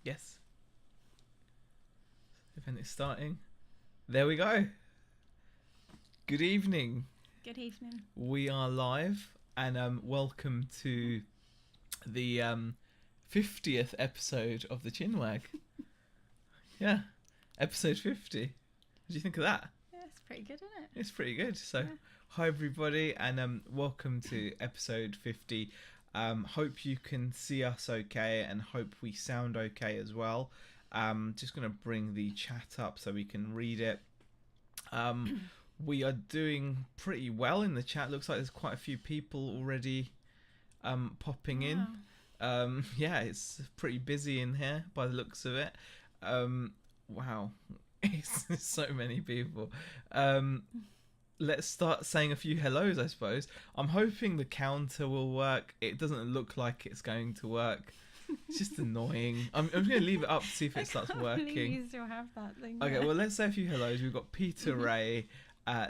Yes. Event is starting. There we go. Good evening. Good evening. We are live, and welcome to the 50th episode of the Chinwag. Yeah, episode 50. What do you think of that? Yeah, it's pretty good, isn't it? It's pretty good. So, Yeah. Hi everybody, and welcome to episode 50. Hope you can see us okay, and hope we sound okay as well. Just going to bring the chat up so we can read it. We are doing pretty well in the chat. Looks like there's quite a few people already popping in. Yeah, it's pretty busy in here by the looks of it. Wow, it's so many people. Let's start saying a few hellos, I suppose. I'm hoping the counter will work. It doesn't look like it's going to work. It's just annoying. I'm going to leave it up to see if it starts working. I can't believe you have that thing. Okay, well, let's say a few hellos. We've got Peter Ray,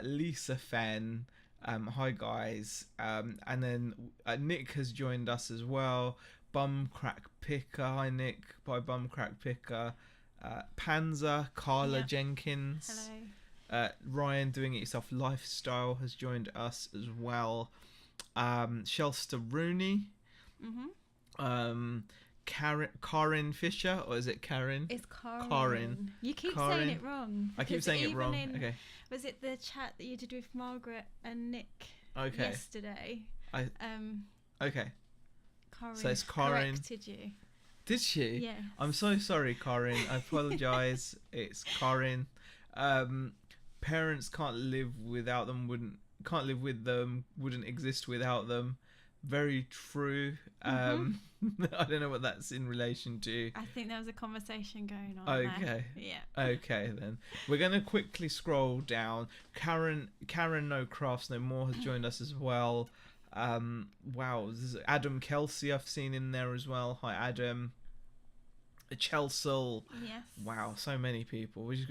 Lisa Fenn, hi guys, and then Nick has joined us as well. Bumcrack Picker, hi Nick, by Bumcrack Picker. Panzer, Carla Jenkins. Hello. Ryan Doing It Yourself Lifestyle has joined us as well. Shelster Rooney. Karin Fisher, or is it Karen? It's Karin. Karin. You keep Karin. saying it wrong. I keep saying it wrong. Okay. Was it the chat that you did with Margaret and Nick yesterday? Okay. Karin So it's Karin. corrected you. Did she? Yes. I'm so sorry, Karin. I apologise. It's Karin. Parents can't live without them. Can't live with them. Wouldn't exist without them. Very true. I don't know what that's in relation to. I think there was a conversation going on. Okay. There. Yeah. Okay, then we're gonna quickly scroll down. Karen No Crafts No More has joined us as well. Wow, this is Adam Kelsey I've seen in there as well. Hi Adam. Chelsea. Yes. Wow, so many people. We're just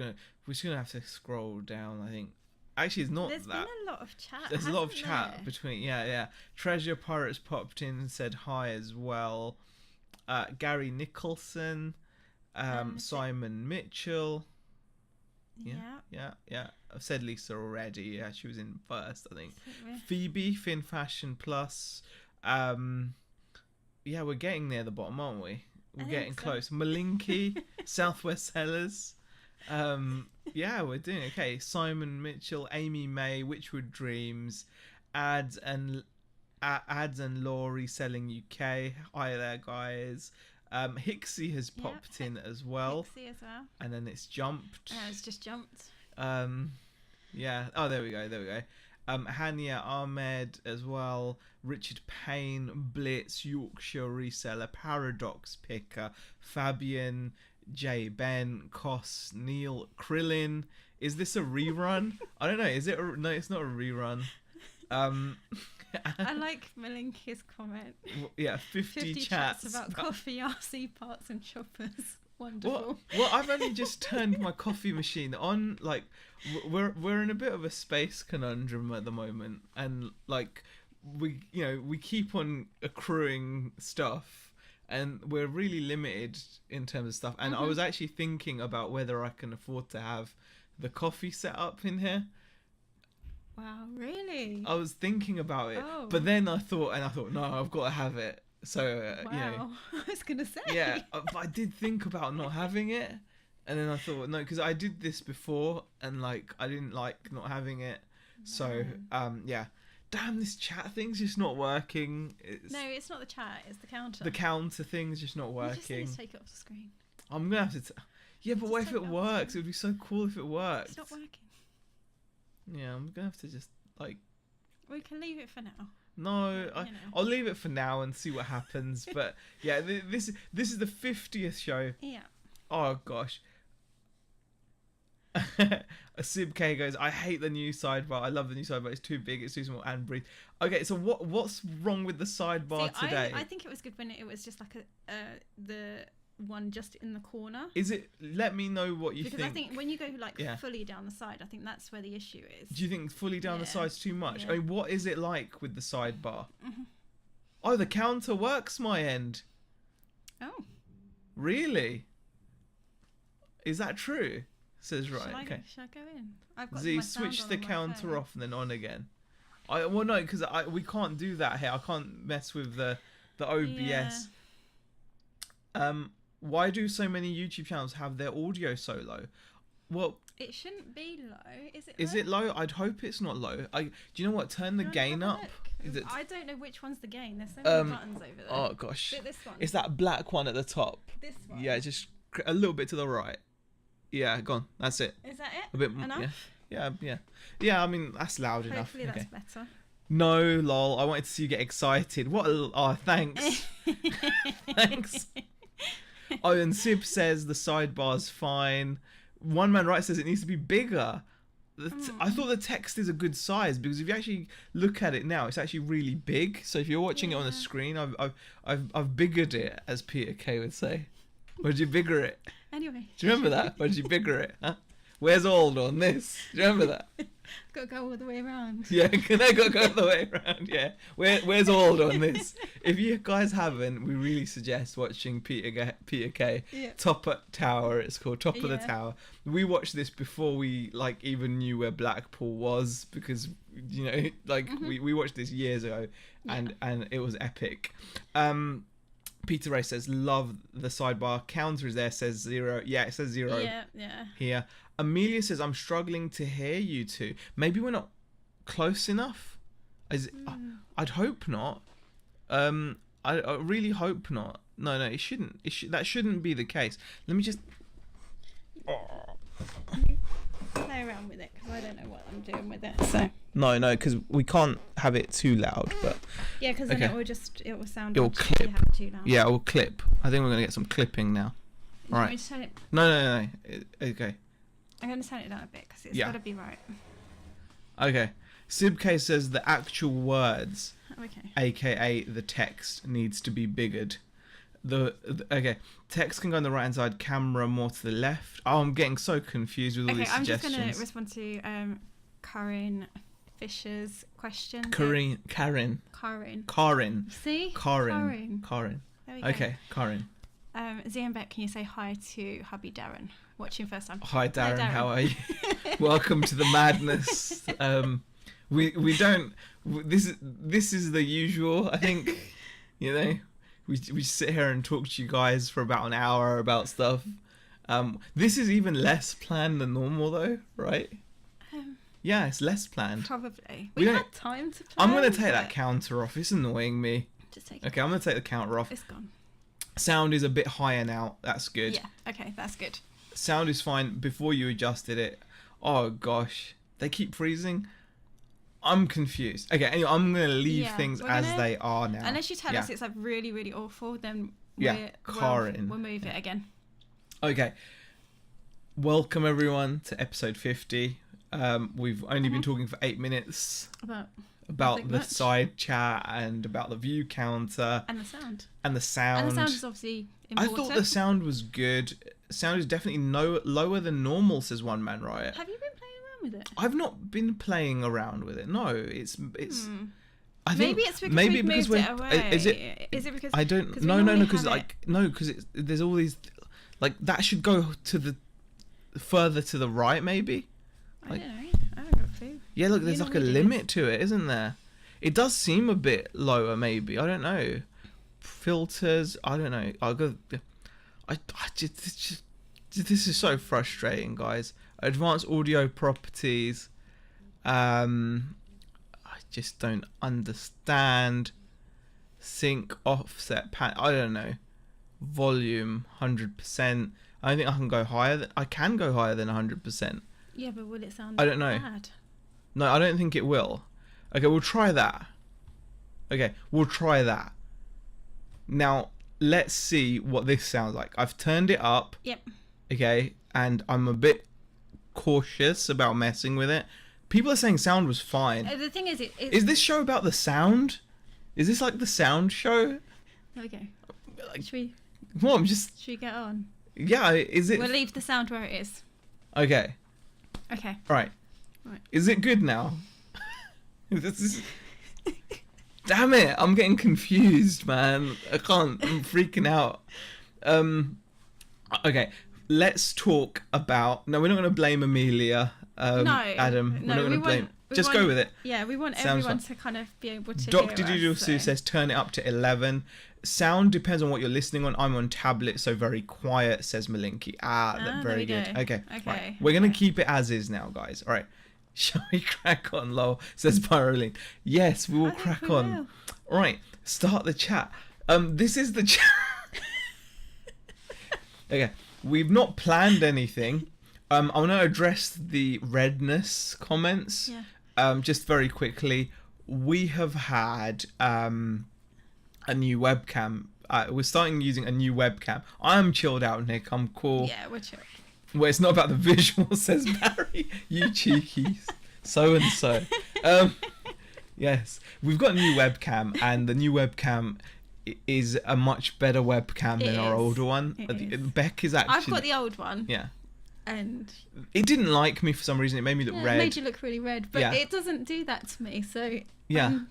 gonna have to scroll down. I think. Actually, it's not There's that. been a lot of chat. There's a lot of chat there? between. Yeah. Treasure Pirates popped in and said hi as well. Gary Nicholson. Simon Mitchell. Yeah. I've said Lisa already. Yeah, she was in first, I think. Phoebe, Fin Fashion Plus. Yeah, we're getting near the bottom, aren't we? We're getting close. Malinky, Southwest Sellers. Yeah, we're doing okay. Simon Mitchell, Amy May, Witchwood Dreams, Ads and Laurie Selling UK. Hi there, guys. Hixie has popped in as well. Hixie as well. And then it's jumped. It's just jumped. Yeah. Oh, there we go. Hania Ahmed as well. Richard Payne, Blitz, Yorkshire Reseller, Paradox Picker, Fabian, J. Ben, Koss, Neil, Krillin. Is this a rerun? I don't know. Is it? No, it's not a rerun. I like Malinky's comment. Yeah, 50 chats about coffee, RC parts and shoppers. Wonderful. Well, I've only just turned my coffee machine on. Like, we're in a bit of a space conundrum at the moment, and like we keep on accruing stuff, and we're really limited in terms of stuff. And I was actually thinking about whether I can afford to have the coffee set up in here. Wow, really? I was thinking about it, Oh. but then I thought, no, I've got to have it. So Wow. I was gonna say. Yeah, but I did think about not having it, and then I thought no, because I did this before, and like I didn't like not having it. No. So yeah, damn, this chat thing's just not working. No, it's not the chat, it's the counter. The counter thing's just not working. You just need to take it off the screen. I'm gonna have to. Yeah, but what if it works? It would be so cool if it worked. It's not working. Yeah, I'm gonna have to just like. We can leave it for now. No, I'll leave it for now and see what happens. But yeah, this is the 50th show. Yeah. Oh gosh. Sib K goes, I hate the new sidebar. I love the new sidebar. It's too big. It's too small and breathe. Okay, so what's wrong with the sidebar today? I think it was good when it was just like the one just in the corner. Is it? Let me know what you think. Because I think when you go like fully down the side, I think that's where the issue is. Do you think fully down the side's too much? Yeah. I mean, what is it like with the sidebar? Oh, the counter works my end. Oh. Really? Is that true? Says right. Okay. Shall I go in? I've got Z, my sound switch on the my counter phone. off and then on again. Well, no, because we can't do that here. I can't mess with the OBS. Yeah. Why do so many YouTube channels have their audio so low? Well, it shouldn't be low, is it? Is it low? I'd hope it's not low. Do you know what? Turn the gain up. I don't know which one's the gain. There's so many buttons over there. Oh gosh. This one. It's that black one at the top. This one. Yeah, just a little bit to the right. Yeah, gone. That's it. Is that it? A bit more. Enough? Yeah. I mean, that's loud enough. Hopefully that's better. No, lol. I wanted to see you get excited. Oh, thanks. Thanks. Oh, and Sib says the sidebar's fine. One Man Right says it needs to be bigger. I thought the text is a good size because if you actually look at it now, it's actually really big. So if you're watching it on the screen, I've biggered it, as Peter Kay would say. Where'd you bigger it? Anyway. Do you remember that? Where'd you bigger it? Huh? Where's Old on this? Do you remember that? Got to go all the way around. Yeah, can I go the way around? Yeah. Where's Old on this? If you guys haven't, we really suggest watching Peter Kay. Yeah. Top of Tower, it's called Top of the Tower. We watched this before we even knew where Blackpool was because we watched this years ago and it was epic. Peter Ray says love the sidebar. Counter is there, says 0. Yeah, it says 0. Yeah. Here. Amelia says, I'm struggling to hear you two. Maybe we're not close enough? I'd hope not. I really hope not. No, it shouldn't. That shouldn't be the case. Let me just... Play around with it, because I don't know what I'm doing with it, so... No, because we can't have it too loud, but... Yeah, because then it will sound... It will clip. Have it too loud. Yeah, it will clip. I think we're going to get some clipping now. You want me to turn it... No. Okay. I'm going to turn it down a bit because it's got to be right. Okay. Sibk says the actual words, okay, aka the text, needs to be biggered. Okay, text can go on the right hand side, camera more to the left. Oh, I'm getting so confused with all these suggestions. I'm just going to respond to Karen Fisher's question. Karen. See? Karen. There we go. Okay, Karen. Zian Beck, can you say hi to hubby Darren? Watching first time. Hi Darren, how are you? Welcome to the madness. We don't. This is the usual. I think, we sit here and talk to you guys for about an hour about stuff. This is even less planned than normal, though, right? Yeah, it's less planned. Probably. We had time to plan. I'm gonna take that counter off. It's annoying me. Just take it. Okay, I'm gonna take the counter off. It's gone. Sound is a bit higher now. That's good. Yeah. Okay, that's good. Sound is fine before you adjusted it. Oh gosh, they keep freezing. I'm confused. Okay, anyway, I'm gonna leave things as they are now. Unless you tell us it's really, really awful, then Karen. We'll move it again. Okay. Welcome everyone to episode 50. We've only been talking for 8 minutes about the side chat and about the view counter and the sound. And the sound is obviously important. I thought the sound was good. Sound is definitely lower than normal, says One Man Riot. Have you been playing around with it? I've not been playing around with it. No, it's. I think maybe it's because we've moved it away. Is it because I don't? No, because there's all these. That should go to the further to the right, maybe. I don't know. I haven't got a clue. Yeah, look, there's a limit to it, isn't there? It does seem a bit lower, maybe. I don't know. Filters. I don't know. I'll go. This is so frustrating, guys. Advanced audio properties. I just don't understand. Sync offset I don't know. Volume 100%. I don't think I can go higher. I can go higher than 100%. Yeah, but will it sound? I don't know. Bad? No, I don't think it will. Okay, we'll try that. Now, let's see what this sounds like. I've turned it up. Yep. Okay, and I'm a bit cautious about messing with it. People are saying sound was fine. The thing is, is this show about the sound? Is this like the sound show? Okay. Should we? Well, Should we get on? Yeah, is it? We'll leave the sound where it is. Okay. Right. Is it good now? This is... Damn it! I'm getting confused, man. I can't. I'm freaking out. Okay. let's talk about. No, we're not going to blame Amelia. No, Adam. We're not going to blame. Just go with it. Yeah, we want everyone to kind of be able to. Dr. Doodle Sue says turn it up to 11. Sound depends on what you're listening on. I'm on tablet, so very quiet, says Malinky. Very good. Okay. Right. We're going to keep it as is now, guys. All right. Shall we crack on, lol, says Pyroline. Yes, we will crack on. All right, start the chat. This is the chat. Okay, we've not planned anything. I want to address the redness comments. Yeah. Just very quickly. We have had a new webcam. We're starting using a new webcam. I'm chilled out, Nick. I'm cool. Yeah, we're chilled. Well, it's not about the visual, says Barry. You cheekies. So and so. Yes. We've got a new webcam, and the new webcam is a much better webcam than our older one. Beck is actually... I've got the old one. Yeah. And... It didn't like me for some reason. It made me look red. It made you look really red, but it doesn't do that to me, so... Yeah.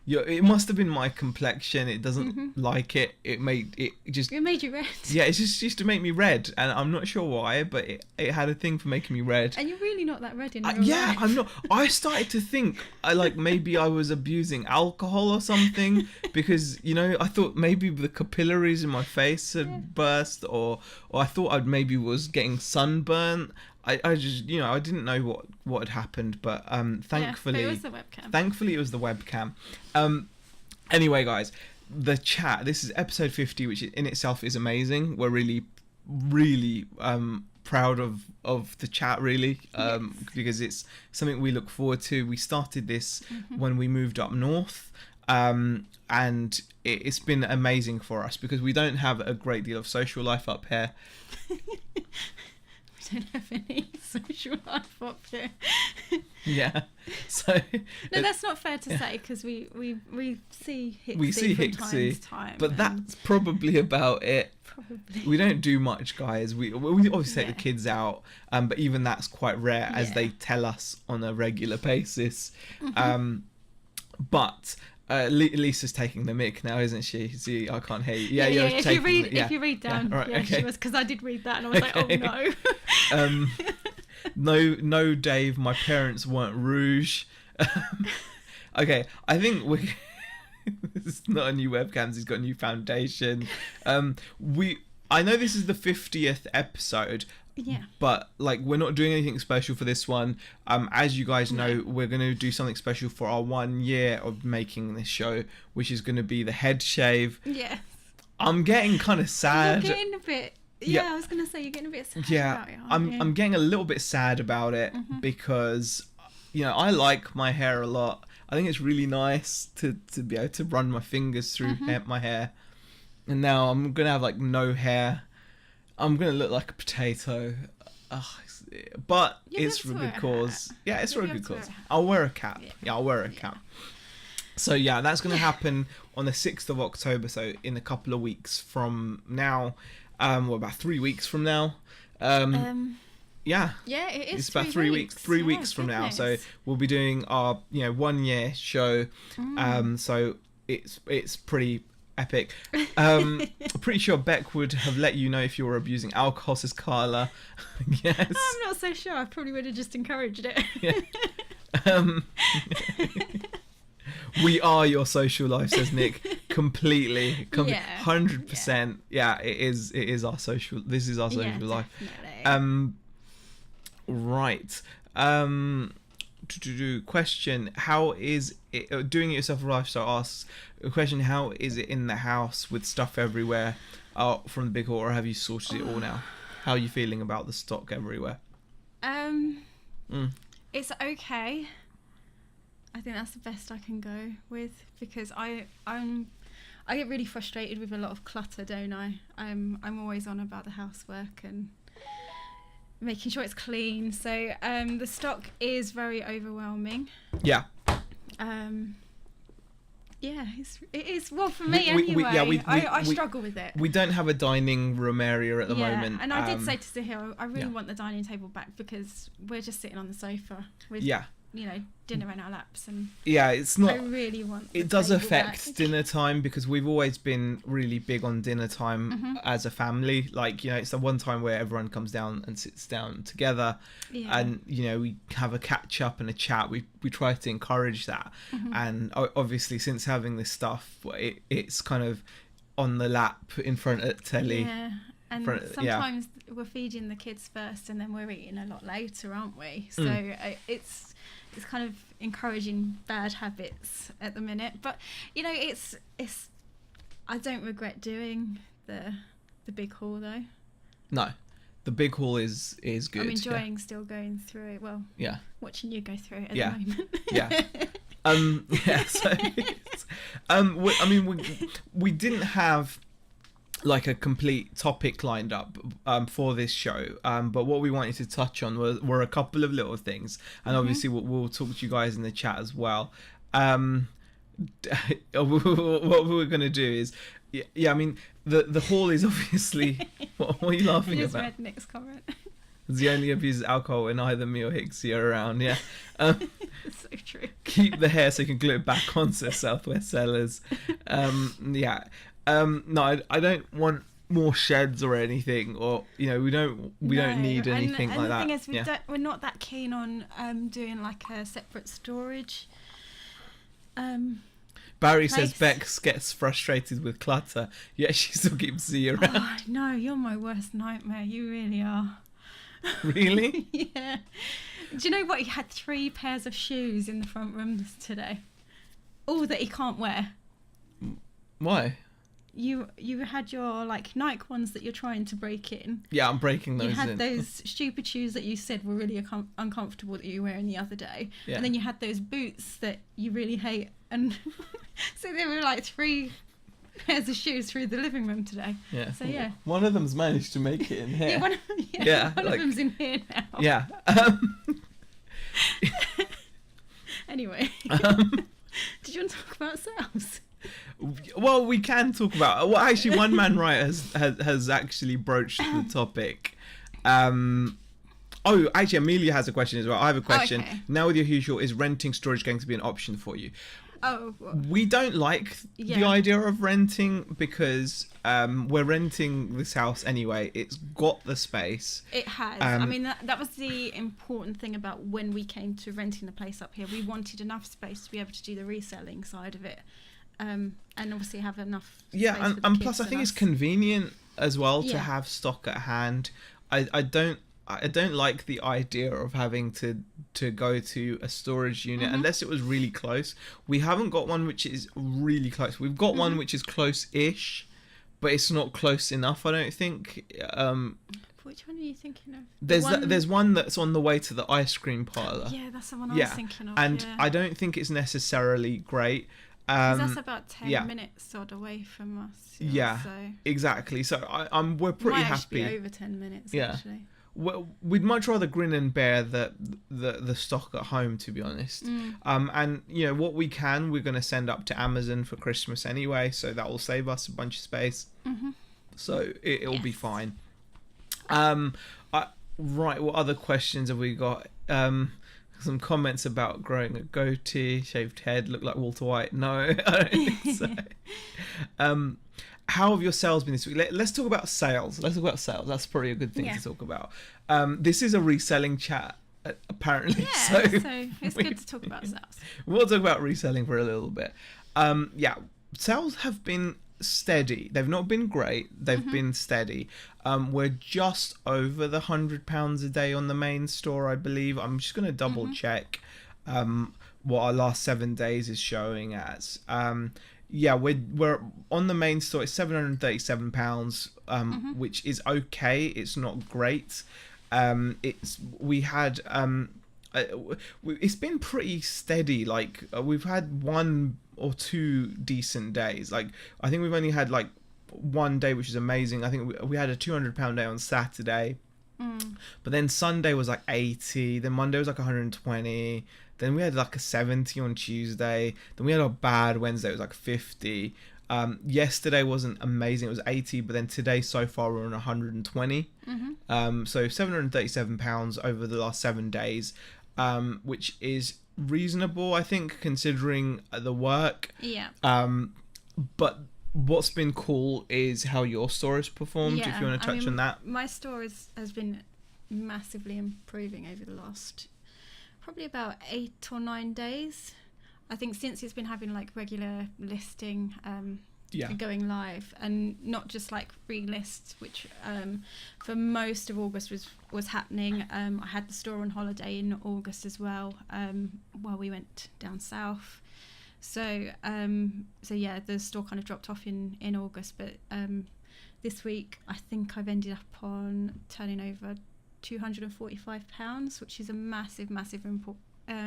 It must have been my complexion. It doesn't like it. It made you red. Yeah, it's just used to make me red, and I'm not sure why, but it had a thing for making me red. And you're really not that red in real life. I'm not. I started to think maybe I was abusing alcohol or something because I thought maybe the capillaries in my face had burst, or I thought I maybe was getting sunburnt. I just I didn't know what had happened, but thankfully it was the webcam. Thankfully it was the webcam. Anyway, guys, the chat. This is episode 50, which in itself is amazing. We're really, really proud of the chat, really, because it's something we look forward to. We started this when we moved up north, and it's been amazing for us because we don't have a great deal of social life up here. Don't have any social life up here. Yeah. So no, that's not fair to say because we see Hixie from time to time, but that's probably about it. Probably. We don't do much, guys. We obviously take the kids out, but even that's quite rare as they tell us on a regular basis. But Lisa's taking the mic now, isn't she? See, I can't hear you. Yeah, if you read down, she was, because I did read that and I was like, oh no. No, Dave, my parents weren't rouge. Okay, I think this is not a new webcams. He's got a new foundation. I know this is the 50th episode. Yeah. But we're not doing anything special for this one. As you guys know, we're going to do something special for our 1 year of making this show, which is going to be the head shave. Yes. I'm getting kind of sad. You're getting a bit. Yeah, I was going to say you're getting a bit sad about it. I'm getting a little bit sad about it because I like my hair a lot. I think it's really nice to be able to run my fingers through my hair. And now I'm going to have no hair. I'm going to look like a potato. But it's for a good cause. Yeah, it's for a good cause. I'll wear a cap. Yeah, I'll wear a cap. So yeah, that's going to happen on the 6th of October. So in a couple of weeks from now. About 3 weeks from now. Yeah, it is. It's about 3 weeks. 3 weeks from now. So we'll be doing our 1 year show. So it's pretty epic. Pretty sure Beck would have let you know if you were abusing alcohol, says Carla. Yes. I'm not so sure. I probably would have just encouraged it. Yeah. We are your social life, says Nick. Completely. 100%. Yeah, it is our social. This is our social life. Definitely. Right. Question: how is it doing it yourself? Lifestyle asks a question: how is it in the house with stuff everywhere from the big haul, or have you sorted it all now? How are you feeling about the stock everywhere? It's okay. I think that's the best I can go with because I get really frustrated with a lot of clutter, don't I? I'm always on about the housework and making sure it's clean. So the stock is very overwhelming. Yeah. Yeah, it is. Well, for me anyway. I struggle with it. We don't have a dining room area at the moment. And I did say to Sahil, I really want the dining table back because we're just sitting on the sofa with dinner in our laps, and it's not. I really want. It does affect dinner time, because we've always been really big on dinner time as a family. Like, it's the one time where everyone comes down and sits down together, and we have a catch up and a chat. We try to encourage that, and obviously since having this stuff, it's kind of on the lap in front of telly. Yeah. And sometimes we're feeding the kids first, and then we're eating a lot later, aren't we? So it's kind of encouraging bad habits at the minute. But it's I don't regret doing the big haul though. No, the big haul is good. I'm enjoying still going through it. Well, watching you go through it at the moment. We didn't have like a complete topic lined up for this show, but what we wanted to touch on were a couple of little things, and obviously we'll talk to you guys in the chat as well. What we're going to do is the haul is obviously what are you laughing I just about? read Nick's comment. The only abuses alcohol when either me or Hixie are around. It's so true. Keep the hair so you can glue it back on, says Southwest Sellers. No, I don't want more sheds or anything, or we don't need anything like that. And the thing is, we're not that keen on doing like a separate storage. Barry says Bex gets frustrated with clutter, yet she still keeps Z around. Oh, no, you're my worst nightmare. You really are. Really? Yeah. Do you know what? He had 3 pairs of shoes in the front room today, all that he can't wear. Why? You had your like Nike ones that you're trying to break in. Yeah, I'm breaking those. You had those stupid shoes that you said were really uncomfortable that you were wearing the other day, and then you had those boots that you really hate, and so there were like 3 pairs of shoes through the living room today. Yeah. So one of them's managed to make it in here. One of them's in here now. Yeah. Anyway, did you want to talk about sales? Well, we can talk about. Well, actually, one man writer has actually broached the topic. Oh, actually, Amelia has a question as well. I have a question. Okay. Now with your usual, is renting storage going to be an option for you? Oh. We don't like the idea of renting, because we're renting this house anyway. It's got the space. It has. I mean, that was the important thing about when we came to renting the place up here. We wanted enough space to be able to do the reselling side of it. And obviously have enough space for the and kids plus I think us. it's convenient as well to have stock at hand. I don't like the idea of having to go to a storage unit unless it was really close. We haven't got one which is really close. We've got one which is close-ish, but it's not close enough, I don't think. Which one are you thinking of? There's one that's on the way to the ice cream parlour. Yeah, that's the one I was thinking of. And I don't think it's necessarily great. That's about 10 minutes odd away from us. Exactly. So we're pretty happy. Might be over 10 minutes actually. Well, we'd much rather grin and bear the stock at home, to be honest. And what we're going to send up to Amazon for Christmas anyway, so that will save us a bunch of space. So it'll be fine. Right, what other questions have we got? Some comments about growing a goatee, shaved head, look like Walter White. No, I don't think so. How have your sales been this week? Let's talk about sales. That's probably a good thing to talk about. This is a reselling chat, apparently. So it's good to talk about sales. We'll talk about reselling for a little bit. Sales have been steady. They've not been great. They've been steady. We're just over the £100 a day on the main store, I believe. I'm just going to double check what our last 7 days is showing as. We're on the main store. It's £737, which is okay. It's not great. It's been pretty steady. Like we've had 1 or 2 decent days. Like I think we've only had like 1 day which is amazing. I think we had a £200 day on Saturday, but then Sunday was like 80, then Monday was like 120, then we had like a 70 on Tuesday, then we had a bad Wednesday, it was like 50. Yesterday wasn't amazing, it was 80, but then today so far we're on 120. So £737 over the last 7 days, which is reasonable, I think, considering the work. Yeah. But what's been cool is how your store has performed. Yeah, if you want to touch on that. My store has been massively improving over the last probably about 8 or 9 days. I think since it's been having like regular listing going live, and not just like re-lists, which for most of August was happening. I had the store on holiday in August as well, while we went down south. So yeah, the store kind of dropped off in August, but this week I think I've ended up on turning over £245, which is a massive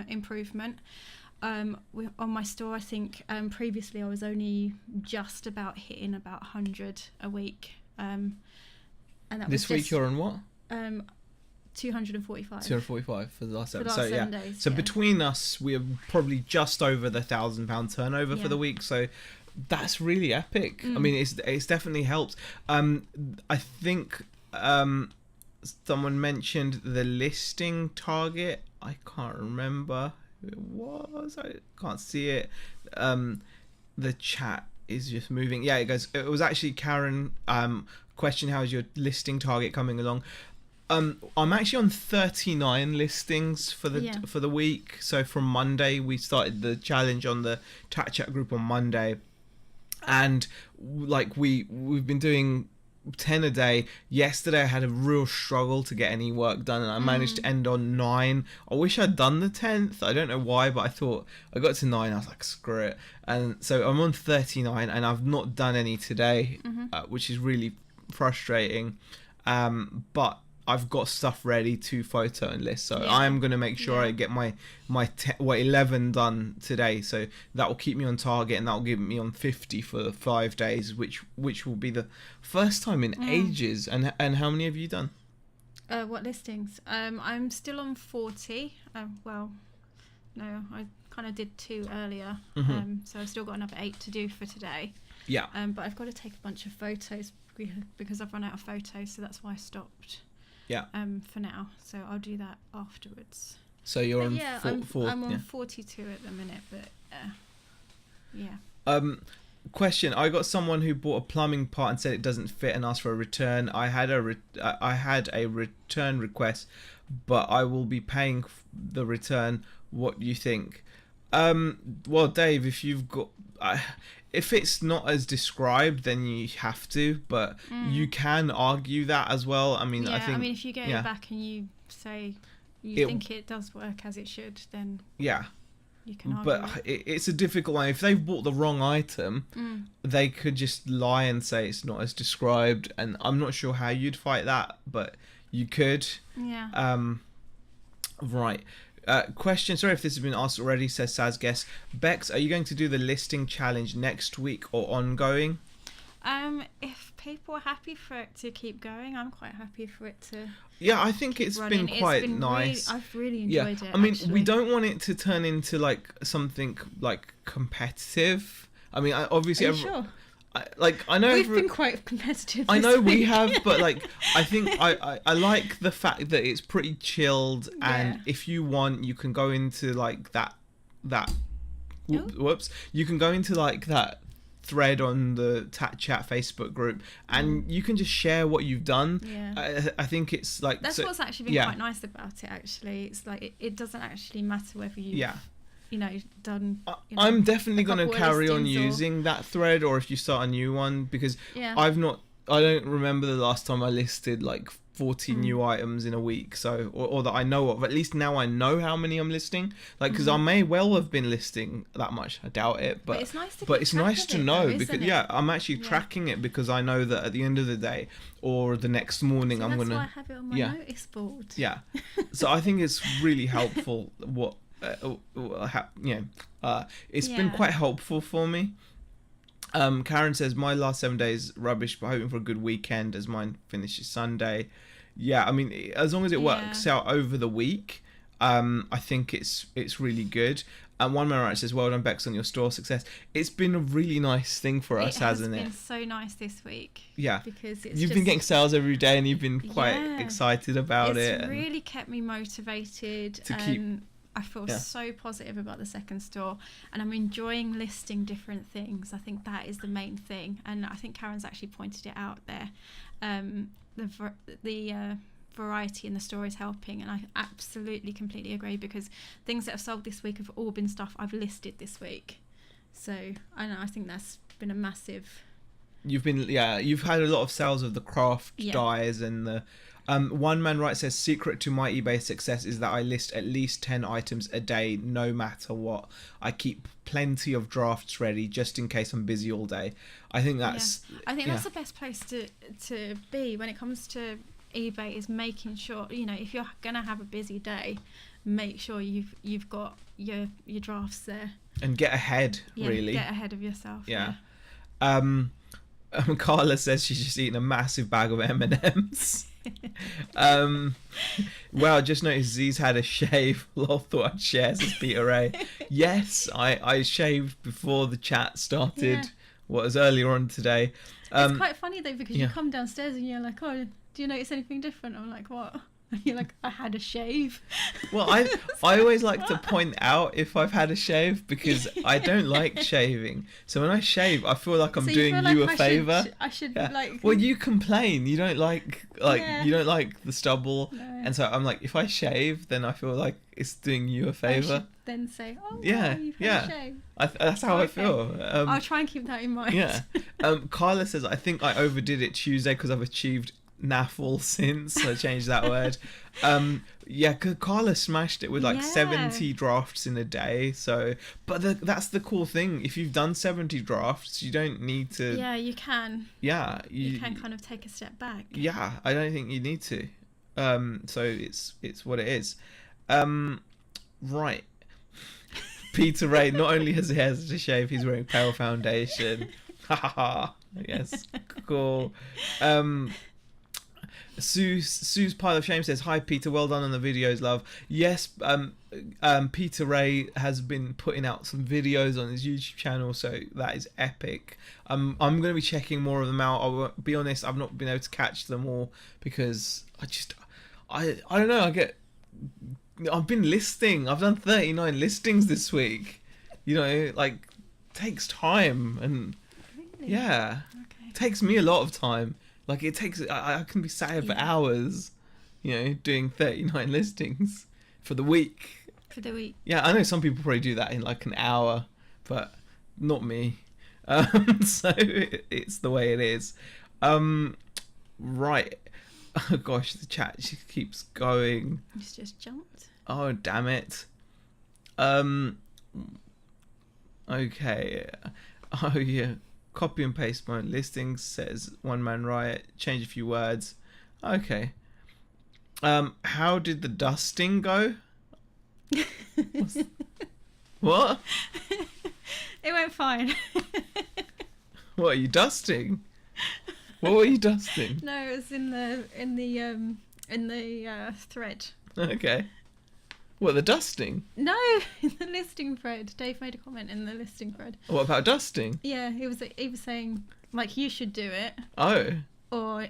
improvement. On my store, I think previously I was only just about hitting about 100 a week, and that this week you're on what? 245. 245 for the last 7 days. So between us, we're probably just over the £1,000 turnover for the week. So that's really epic. I mean, it's definitely helped. I think someone mentioned the listing target. I can't remember who it was. I can't see it. The chat is just moving. Yeah, it goes. It was actually Karen. Question: how is your listing target coming along? I'm actually on 39 listings for the week. So from Monday, we started the challenge on the chat group on Monday, and like we've been doing 10 a day. Yesterday I had a real struggle to get any work done, and I managed to end on 9. I wish I'd done the 10th. I don't know why, but I thought I got to 9. I was like, screw it. And so I'm on 39, and I've not done any today, which is really frustrating. But I've got stuff ready to photo and list, so I'm going to make sure I get my 11 done today, so that will keep me on target, and that will give me on 50 for the 5 days, which will be the first time in ages. And how many have you done? What listings? I'm still on 40. Well, no, I kind of did 2 earlier, so I've still got another 8 to do for today. Yeah. But I've got to take a bunch of photos because I've run out of photos, so that's why I stopped. Yeah. For now, so I'll do that afterwards. So you're on I'm on 42 at the minute, but question: I got someone who bought a plumbing part and said it doesn't fit and asked for a return. I had a return request, but I will be paying the return. What do you think? Well, Dave, if you've got if it's not as described, then you have to, but you can argue that as well. I mean, I think if you get it back and you say you think it does work as it should, then you can argue. But it's a difficult one. If they've bought the wrong item, they could just lie and say it's not as described, and I'm not sure how you'd fight that, but you could. Yeah. Right. Question, sorry if this has been asked already, says Saz Guess. Bex, are you going to do the listing challenge next week or ongoing? If people are happy for it to keep going, I'm quite happy for it to. Yeah, I think it's been quite nice. I've really enjoyed it. I mean, we don't want it to turn into like something like competitive. I mean, obviously, sure? I know we've been quite competitive. I know we have, but like I think I like the fact that it's pretty chilled, and if you want, you can go into like that. Whoops! You can go into like that thread on the chat Facebook group, and you can just share what you've done. I think it's like that's what's actually been quite nice about it. Actually, it's like it doesn't actually matter whether you done. I'm definitely going to carry on using that thread, or if you start a new one, because I don't remember the last time I listed like 40 new items in a week, so or that I know of. At least now I know how many I'm listing, like, because I may well have been listing that much. I doubt it, but it's nice to know, because I'm actually tracking it, because I know that at the end of the day or the next morning I'm gonna. That's why I have it on my notice board. Yeah, so I think it's really helpful. It's been quite helpful for me. Karen says my last 7 days rubbish, but hoping for a good weekend as mine finishes Sunday. Yeah, I mean, as long as it works out over the week, I think it's really good. And one man says, well done, Bex, on your store success. It's been a really nice thing for us, hasn't it? It's been so nice this week. Yeah. Because you've been getting sales every day, and you've been quite excited about it. It's really kept me motivated. To keep. I feel so positive about the second store, and I'm enjoying listing different things. I think that is the main thing, and I think Karen's actually pointed it out there. The variety in the store is helping, and I absolutely completely agree, because things that have sold this week have all been stuff I've listed this week. So I think that's been a massive... You've had a lot of sales of the craft dyes and the... One man right says, secret to my eBay success is that I list at least 10 items a day, no matter what. I keep plenty of drafts ready just in case I'm busy all day. I think that's... I think that's the best place to be when it comes to eBay, is making sure, if you're going to have a busy day, make sure you've got your drafts there. And get ahead, really. Get ahead of yourself. Yeah. Carla says she's just eaten a massive bag of M&Ms. Well, just noticed Z's had a shave. Lol, thought I'd share, says Peter Ray. Yes, I shaved before the chat started. What was earlier on today. It's quite funny though, because you come downstairs and you're like, oh, do you notice anything different? I'm like, what? And you're like, I had a shave. Well, I always like to point out if I've had a shave, because I don't like shaving. So when I shave, I feel like I'm doing you a favour. I should Well, you complain. You don't like you don't like the stubble, and so I'm like, if I shave, then I feel like it's doing you a favour. I should then say, oh, you've had a shave. That's how I feel. I'll try and keep that in mind. Yeah. Carla says, I think I overdid it Tuesday because I've achieved naffle since, so I changed that word. Carla smashed it with 70 drafts in a day. So, but that's the cool thing. If you've done 70 drafts, you don't need to. Yeah, you can. Yeah, you can kind of take a step back. Yeah, I don't think you need to. So it's what it is. Right. Peter Ray not only has to shave, he's wearing pale foundation. Ha ha ha. Yes, cool. Sue's pile of shame says, hi Peter, well done on the videos, love. Yes, Peter Ray has been putting out some videos on his YouTube channel, so that is epic. I'm going to be checking more of them out. I'll be honest, I've not been able to catch them all because I don't know, I've been listing. I've done 39 listings this week. Takes time, and really? Takes me a lot of time. It takes, I can be sat here for hours, doing 39 listings for the week. Yeah, I know some people probably do that in an hour, but not me. So it's the way it is. Right. Oh gosh, the chat just keeps going. It's just jumped. Oh, damn it. Okay. Oh, yeah. Copy and paste my listings, says One Man Riot. Change a few words. Okay. How did the dusting go? What? It went fine. What are you dusting? What were you dusting? No, it was in the thread. Okay. What, the dusting? No, in the listing thread. Dave made a comment in the listing thread. What about dusting? Yeah, he was saying you should do it. Oh. Or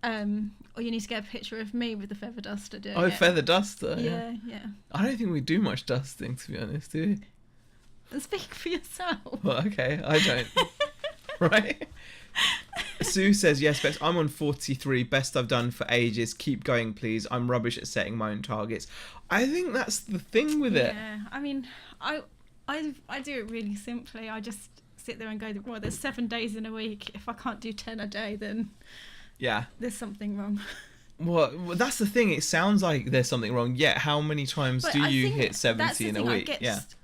you need to get a picture of me with the feather duster doing it. Oh, feather duster. Yeah. I don't think we do much dusting, to be honest, do we? And speak for yourself. Well, okay, I don't. Right? Sue says, yes, best. I'm on 43. Best I've done for ages. Keep going, please. I'm rubbish at setting my own targets. I think that's the thing with it. Yeah, I mean, I do it really simply. I just sit there and go, well, there's 7 days in a week. If I can't do 10 a day, then there's something wrong. Well, that's the thing. It sounds like there's something wrong. Yet, how many times do you hit 70 in a week?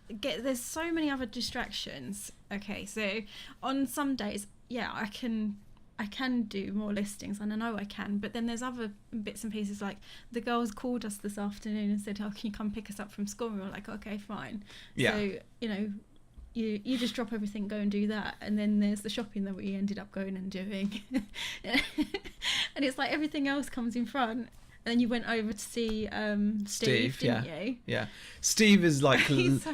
There's so many other distractions. Okay, so on some days, I can do more listings, and I know I can, but then there's other bits and pieces, like the girls called us this afternoon and said, oh, can you come pick us up from school? And we were like, okay, fine. So you just drop everything, go and do that, and then there's the shopping that we ended up going and doing. And it's like everything else comes in front. And then you went over to see Steve, didn't you? Yeah. Steve is like... He's so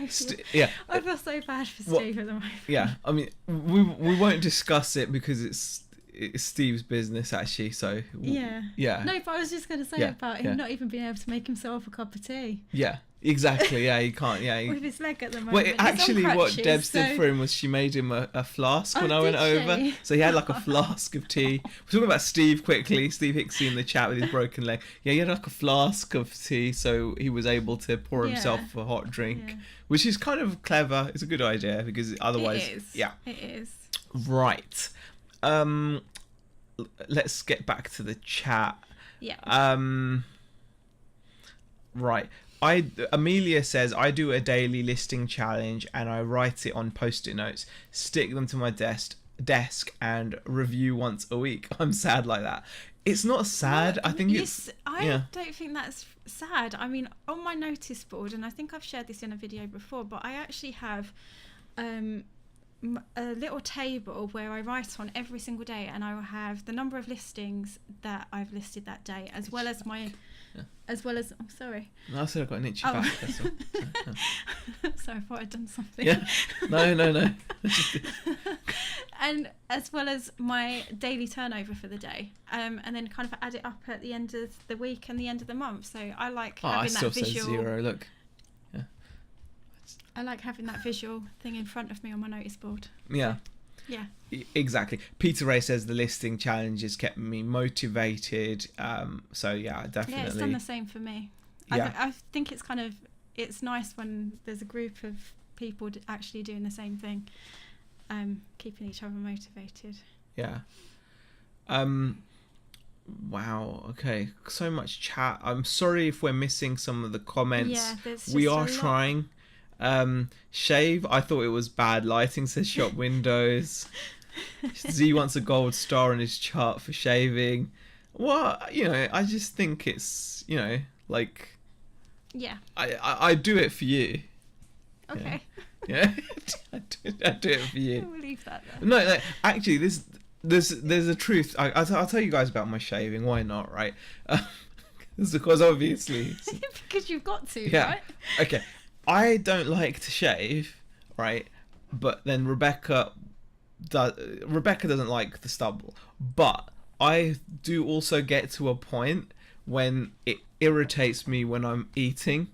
I feel so bad for Steve at the moment. Yeah, I mean, we won't discuss it because it's Steve's business, actually, so... Yeah. No, but I was just going to say about him not even being able to make himself a cup of tea. Yeah. Exactly, yeah, he can't, yeah. With his leg at the moment. Well, He's on actually, what crutches, Debs did for him was she made him a flask when I went over. She? So he had like a flask of tea. We're talking about Steve quickly. Steve Hicksey in the chat with his broken leg. Yeah, he had like a flask of tea, so he was able to pour himself a hot drink, which is kind of clever. It's a good idea because otherwise, it is. yeah, it is. Right. Let's get back to the chat. Yeah. Right. Amelia says I do a daily listing challenge and I write it on post-it notes, stick them to my desk and review once a week. I'm sad like that. It's not sad. I think I don't think that's sad. I mean, on my notice board, and I think I've shared this in a video before, but I actually have a little table where I write on every single day, and I will have the number of listings that I've listed that day, as well as my I'm sorry. No, I said I've got an itchy back. That's all. Sorry, I thought I'd done something. Yeah. No. And as well as my daily turnover for the day, and then kind of add it up at the end of the week and the end of the month. So I like having that visual. Says 0. Look. Yeah. I like having that visual thing in front of me on my notice board. Yeah. Yeah. Exactly. Peter Ray says the listing challenge has kept me motivated. So yeah, definitely. Yeah, it's done the same for me. Yeah. I think it's nice when there's a group of people actually doing the same thing, keeping each other motivated. Yeah. Wow. Okay. So much chat. I'm sorry if we're missing some of the comments. Yeah, there's just we are trying. Shave, I thought it was bad lighting, says shop windows. Z wants a gold star on his chart for shaving. Well, I just think it's, like... Yeah. I do it for you. Okay. Yeah. I do it for you. We'll leave that then. No, like, actually, there's a truth. I'll tell you guys about my shaving. Why not, right? Because obviously... Because you've got to, yeah. right? Okay. I don't like to shave, right? But then Rebecca doesn't like the stubble. But I do also get to a point when it irritates me when I'm eating.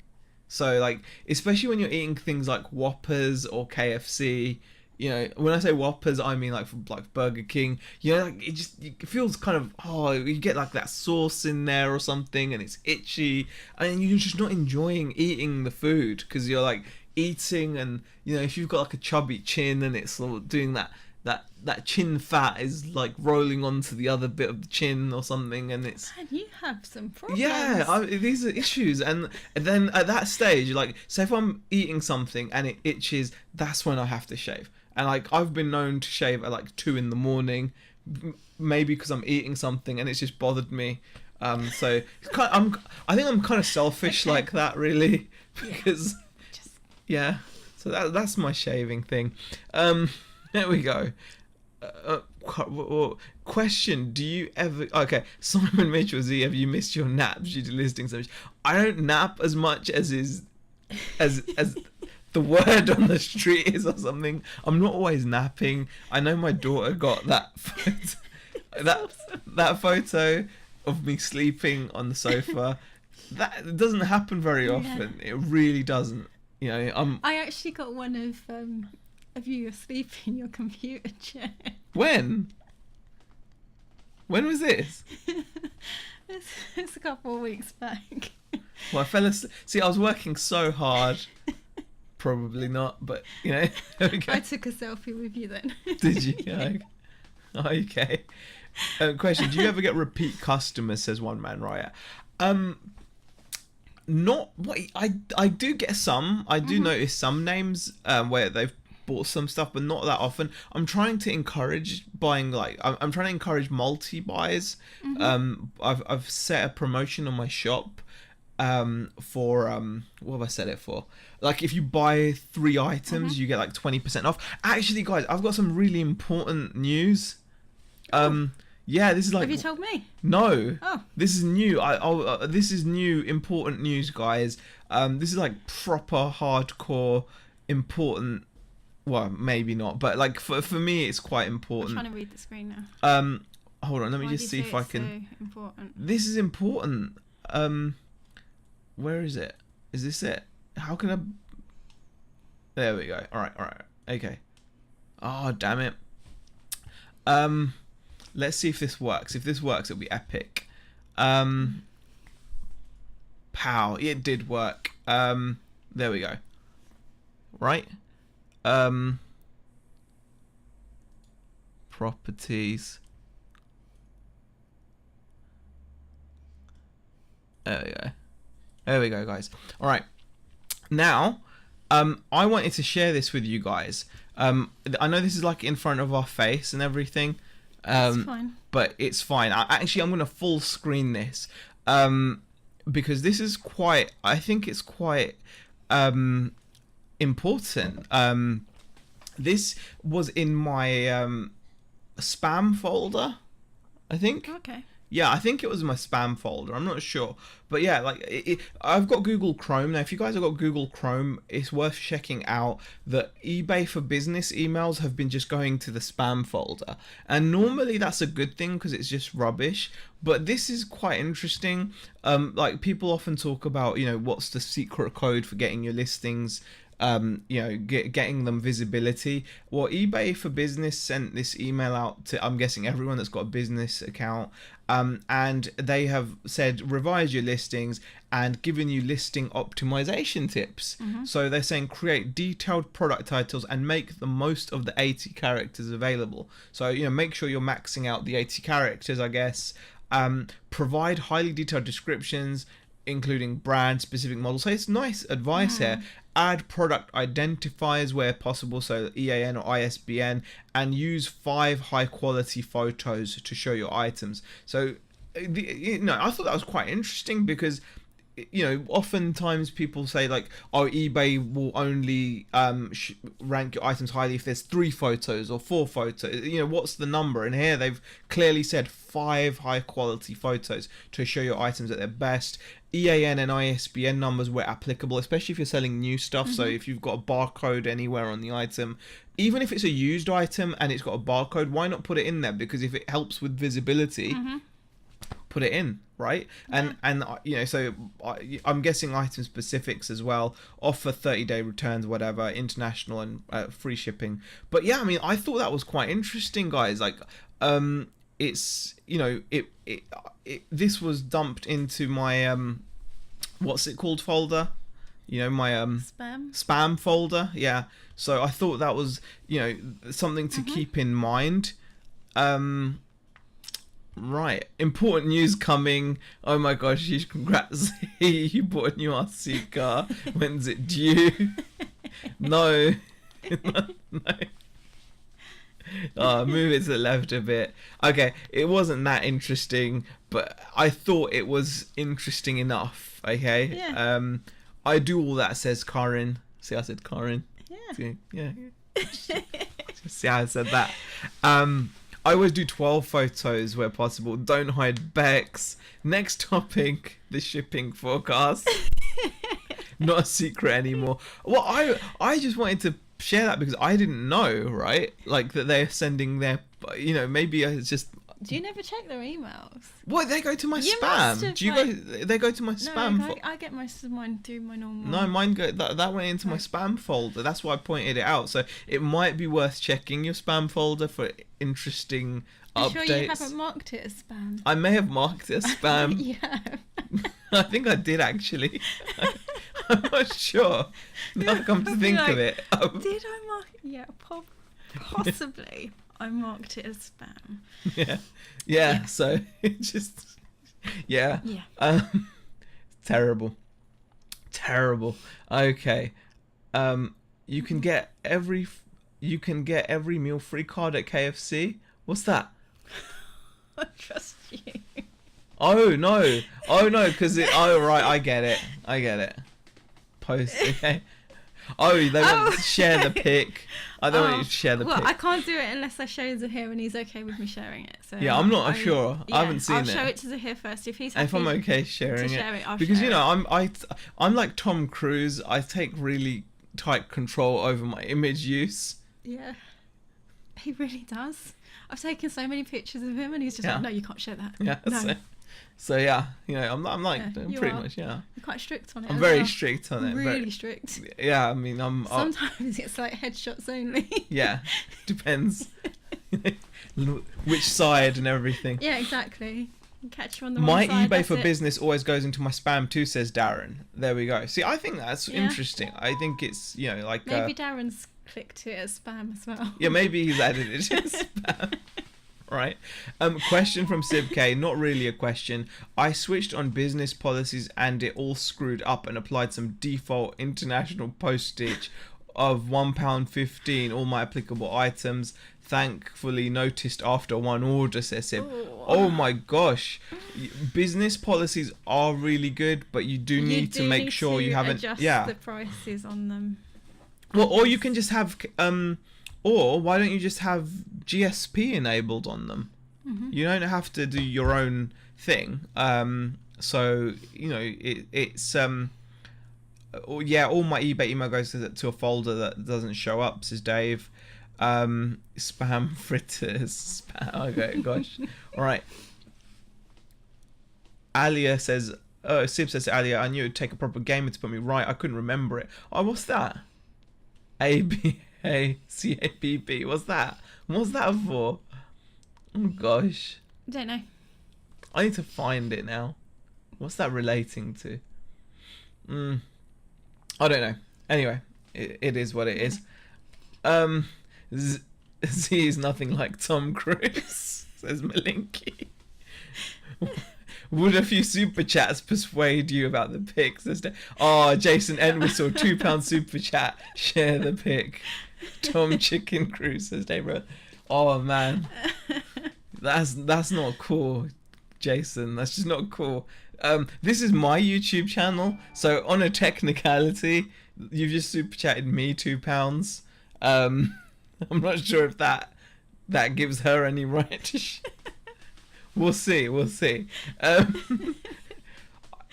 So, like, especially when you're eating things like Whoppers or KFC. When I say Whoppers, I mean like Burger King. Like it feels kind of you get like that sauce in there or something, and it's itchy, and you're just not enjoying eating the food because you're like eating, and if you've got like a chubby chin and it's sort of doing that chin fat is like rolling onto the other bit of the chin or something, and it's... Man, you have some problems. Yeah, these are issues, and then at that stage, like, say if I'm eating something and it itches, that's when I have to shave. And like I've been known to shave at like 2 a.m, maybe because I'm eating something and it's just bothered me. So I think I'm kind of selfish like that, really, because yeah. So that's my shaving thing. There we go. Question: do you ever? Okay, Simon Mitchell Z, have you missed your naps due to listing so much? I don't nap as much as the word on the street is or something. I'm not always napping. I know my daughter got that photo, that photo of me sleeping on the sofa. That doesn't happen very often. It really doesn't. I actually got one of you asleep in your computer chair. When was this? It's a couple of weeks back. Well, I fell asleep. See, I was working so hard. Probably not, but there we go. I took a selfie with you then. Did you? Yeah. Okay. Question: do you ever get repeat customers? Says One Man Riot. Not what I do get some. I do notice some names where they've bought some stuff, but not that often. I'm trying to encourage buying. Like I'm trying to encourage multi buys. I've set a promotion on my shop for what have I set it for? Like if you buy 3 items, you get like 20% off. Actually, guys, I've got some really important news. Yeah, this is like... Have you told me? No. Oh. This is new. This is new, important news, guys. This is like proper, hardcore, important... Well, maybe not, but like for me, it's quite important. I'm trying to read the screen now. Hold on, let me just see if I can... Important? This is important. Where is it? Is this it? How can I? There we go. All right. Okay. Oh, damn it. Let's see if this works. If this works, it'll be epic. Pow! It did work. There we go. Right. Properties. There we go, guys. All right. Now, I wanted to share this with you guys. I know this is like in front of our face and everything. It's fine. But it's fine. I'm going to full screen this. Because this is quite, I think it's quite important. This was in my spam folder, I think. Okay. Yeah, I think it was my spam folder. I'm not sure. But yeah, like I've got Google Chrome. Now, if you guys have got Google Chrome, it's worth checking out that eBay for Business emails have been just going to the spam folder. And normally that's a good thing because it's just rubbish. But this is quite interesting. Like people often talk about, what's the secret code for getting your listings, getting them visibility. Well, eBay for Business sent this email out to, I'm guessing, everyone that's got a business account. And they have said revise your listings and given you listing optimization tips. So they're saying create detailed product titles and make the most of the 80 characters available. So make sure you're maxing out the 80 characters, I guess. Provide highly detailed descriptions including brand specific models. So it's nice advice here. Add product identifiers where possible, so EAN or ISBN, and use 5 high quality photos to show your items. So I thought that was quite interesting because oftentimes people say like, oh, eBay will only rank your items highly if there's 3 photos or 4 photos. What's the number? And here they've clearly said 5 high quality photos to show your items at their best. EAN and ISBN numbers where applicable, especially if you're selling new stuff. So if you've got a barcode anywhere on the item, even if it's a used item and it's got a barcode, why not put it in there? Because if it helps with visibility, put it in, right? And so I'm guessing item specifics as well. Offer 30-day returns, whatever, international and free shipping. But yeah, I mean, I thought that was quite interesting, guys. Like, it's this was dumped into my what's it called folder, my spam folder. Yeah, so I thought that was something to keep in mind. Right, important news coming. Oh my gosh, congrats. You bought a new RC car. When's it due? No. No. Move it to the left a bit. Okay, it wasn't that interesting, but I thought it was interesting enough. Okay. Yeah. I do all that, says Karin. See, I said Karin. Yeah. Yeah. See how I said that. I always do 12 photos where possible. Don't hide Bex. Next topic, the shipping forecast. Not a secret anymore. Well, I just wanted to share that because I didn't know, right? Like that they're sending their, maybe it's just. Do you never check their emails? What, they go to my spam? Do you go? They go to my spam. No, I get most of mine through my normal. No, mine that went into my spam folder. That's why I pointed it out. So it might be worth checking your spam folder for interesting updates. Sure you haven't marked it as spam? I may have marked it as spam. Yeah. I think I did actually. I'm not sure. Now come to think of it. Did I mark it? Yeah, possibly. I marked it as spam. Yeah. So it just, yeah. Terrible. Okay. You can get every meal free card at KFC. What's that? I trust you. Oh no, because right, I get it. Post, okay. Oh, they want to share the pic. I don't want you to share the pic. Well, I can't do it unless I show Zahir and he's okay with me sharing it. So yeah, I'm not sure. I haven't seen it. I'll show it to Zahir first if he's happy. If I'm okay sharing it, because I'm like Tom Cruise. I take really tight control over my image use. Yeah, he really does. I've taken so many pictures of him, and he's just like, "No, you can't share that." Yeah, no. So yeah, I'm like you pretty are. much, yeah. You're quite strict on it. I'm as very well. strict on it. Really strict. Yeah, I mean, Sometimes it's like headshots only. Yeah, depends. Which side and everything. Yeah, exactly. Catch you on the my wrong side, eBay for business always goes into my spam too, says Darren. There we go. See, I think that's interesting. I think it's like maybe Darren's clicked it as spam as well. Yeah, maybe he's added it to spam. Right. Question from Sib K. Not really a question. I switched on business policies and it all screwed up and applied some default international postage of £1.15 all my applicable items. Thankfully noticed after one order, says Sib. Oh my gosh. Business policies are really good, but you do need to make sure you haven't adjust the prices on them. Well, or you can just have or why don't you just have GSP enabled on them? Mm-hmm. You don't have to do your own thing. So it's all my eBay email goes to a folder that doesn't show up, says Dave. Spam fritters. Okay, gosh. All right. Alia says, Sib says to Alia, I knew it would take a proper gamer to put me right. I couldn't remember it. Oh, what's that? ABACABB. What's that? What's that for? Oh, gosh. I don't know. I need to find it now. What's that relating to? I don't know. Anyway, it is what it is. Z is nothing like Tom Cruise, says Malinky. Would a few super chats persuade you about the pic? Oh, Jason Entwistle, £2 super chat. Share the pic. Tom Chicken Cruise, says Dave. Oh man, that's not cool, Jason. That's just not cool. This is my YouTube channel, so on a technicality, you've just super chatted me £2. I'm not sure if that gives her any right to We'll see.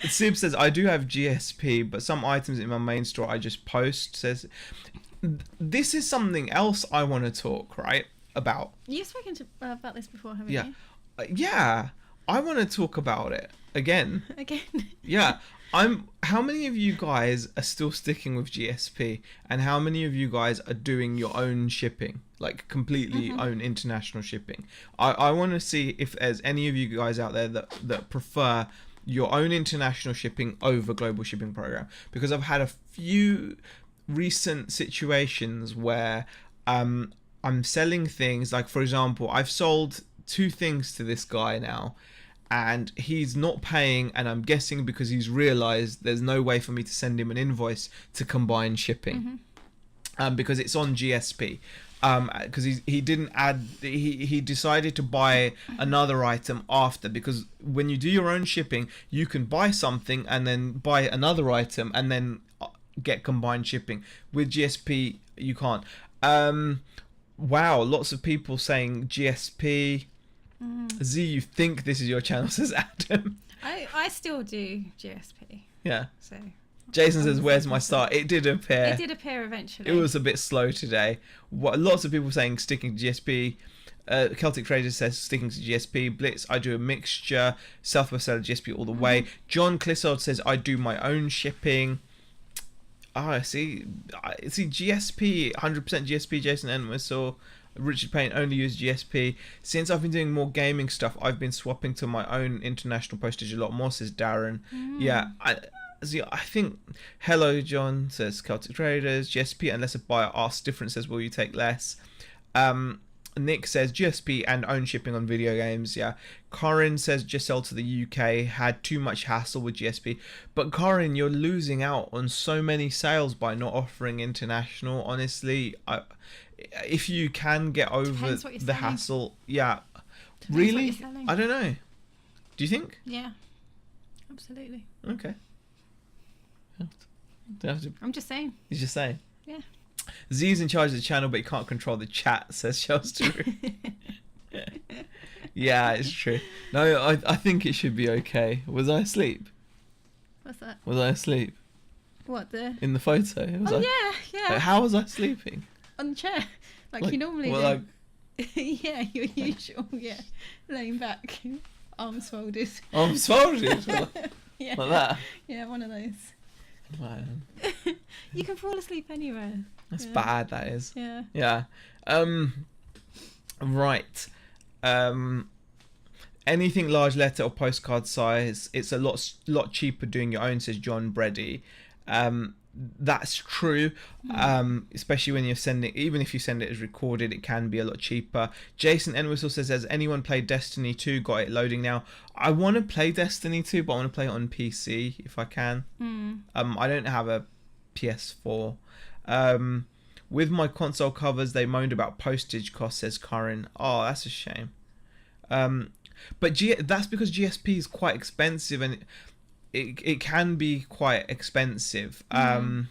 Sib says, I do have GSP, but some items in my main store I just post. Says, this is something else I want to talk, right, about. You've spoken about this before, haven't you? Yeah. I want to talk about it again. Yeah. How many of you guys are still sticking with GSP, and how many of you guys are doing your own shipping, like completely own international shipping? I want to see if there's any of you guys out there that prefer your own international shipping over global shipping program, because I've had a few recent situations where I'm selling things, like for example, I've sold 2 things to this guy now, and he's not paying, and I'm guessing because he's realized there's no way for me to send him an invoice to combine shipping, because it's on GSP, because he didn't add, he decided to buy another item after, because when you do your own shipping, you can buy something and then buy another item and then get combined shipping. With GSP you can't. Wow, lots of people saying GSP. Z, you think this is your channel, says Adam. I still do GSP. Yeah. So Jason says, where's my start? It did appear. It did appear eventually. It was a bit slow today. Lots of people saying sticking to GSP. Celtic Trader says sticking to GSP. Blitz, I do a mixture. Southwest Seller, GSP all the way. John Clissold says, I do my own shipping. I see GSP, 100% GSP. Jason Entwistle. Richard Payne only use GSP. Since I've been doing more gaming stuff, I've been swapping to my own international postage a lot more, says Darren. Yeah, I think Hello John says Celtic Traders. GSP unless a buyer asks different, says will you take less. Nick says GSP and own shipping on video games. Yeah. Corin says just sell to the UK, had too much hassle with GSP. But Corin, you're losing out on so many sales by not offering international. Honestly, if you can get over the hassle, really, I don't know. Do you think? Yeah, absolutely. Okay. I'm just saying. He's just saying. Yeah. Z's in charge of the channel, but he can't control the chat, says Shelster. Yeah, it's true. No, I think it should be okay. Was I asleep? What's that? Was I asleep? What, in the photo? Yeah. How was I sleeping? On the chair, like you normally do. Yeah, your usual. Yeah, laying back. Arms folded. Arms folded? Yeah. Like that? Yeah, one of those. Man. You can fall asleep anywhere. That's bad, that is. Yeah. Yeah. Right. Anything large letter or postcard size, it's a lot cheaper doing your own, says John Brady. That's true, especially when you're sending, even if you send it as recorded, it can be a lot cheaper. Jason Enwhistle says, has anyone played Destiny 2? Got it loading now. I want to play Destiny 2, but I want to play it on PC if I can. I don't have a PS4. With my console covers, they moaned about postage costs, says Karin. Oh, that's a shame. But that's because GSP is quite expensive, and it can be quite expensive. Well,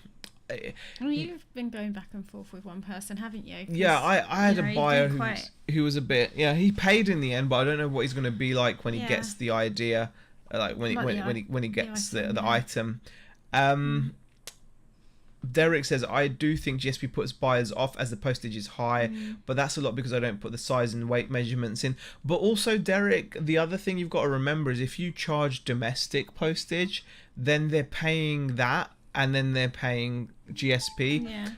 you've been going back and forth with one person, haven't you? Yeah, I had a buyer who was a bit... Yeah, he paid in the end, but I don't know what he's going to be like when he gets the idea, like when he gets the item. Derek says, I do think GSP puts buyers off as the postage is high, but that's a lot because I don't put the size and weight measurements in. But also, Derek, the other thing you've got to remember is if you charge domestic postage, then they're paying that, and then they're paying GSP. Yeah.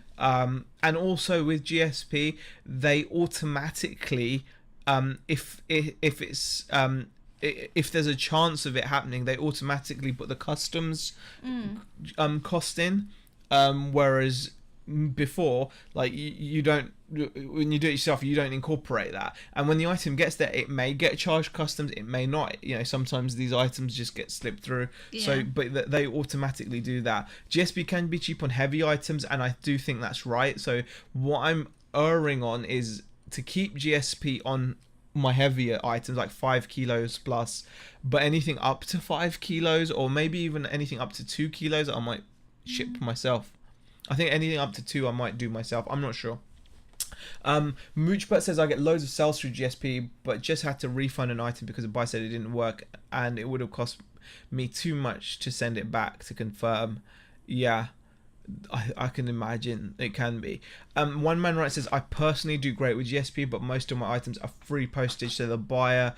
And also with GSP, they automatically, if there's a chance of it happening, they automatically put the customs cost in. Whereas before, like you don't, when you do it yourself, you don't incorporate that. And when the item gets there, it may get charged customs, it may not. You know, sometimes these items just get slipped through. Yeah. So, but they automatically do that. GSP can be cheap on heavy items, and I do think that's right. So what I'm erring on is to keep GSP on my heavier items, like 5 kilos plus, but anything up to 5 kilos, or maybe even anything up to 2 kilos, I might ship myself. I think anything up to 2 I might do myself. I'm not sure. Moochbert says, I get loads of sales through GSP, but just had to refund an item because the buyer said it didn't work and it would have cost me too much to send it back to confirm. Yeah, I can imagine it can be. One man right says, I personally do great with GSP, but most of my items are free postage, so the buyer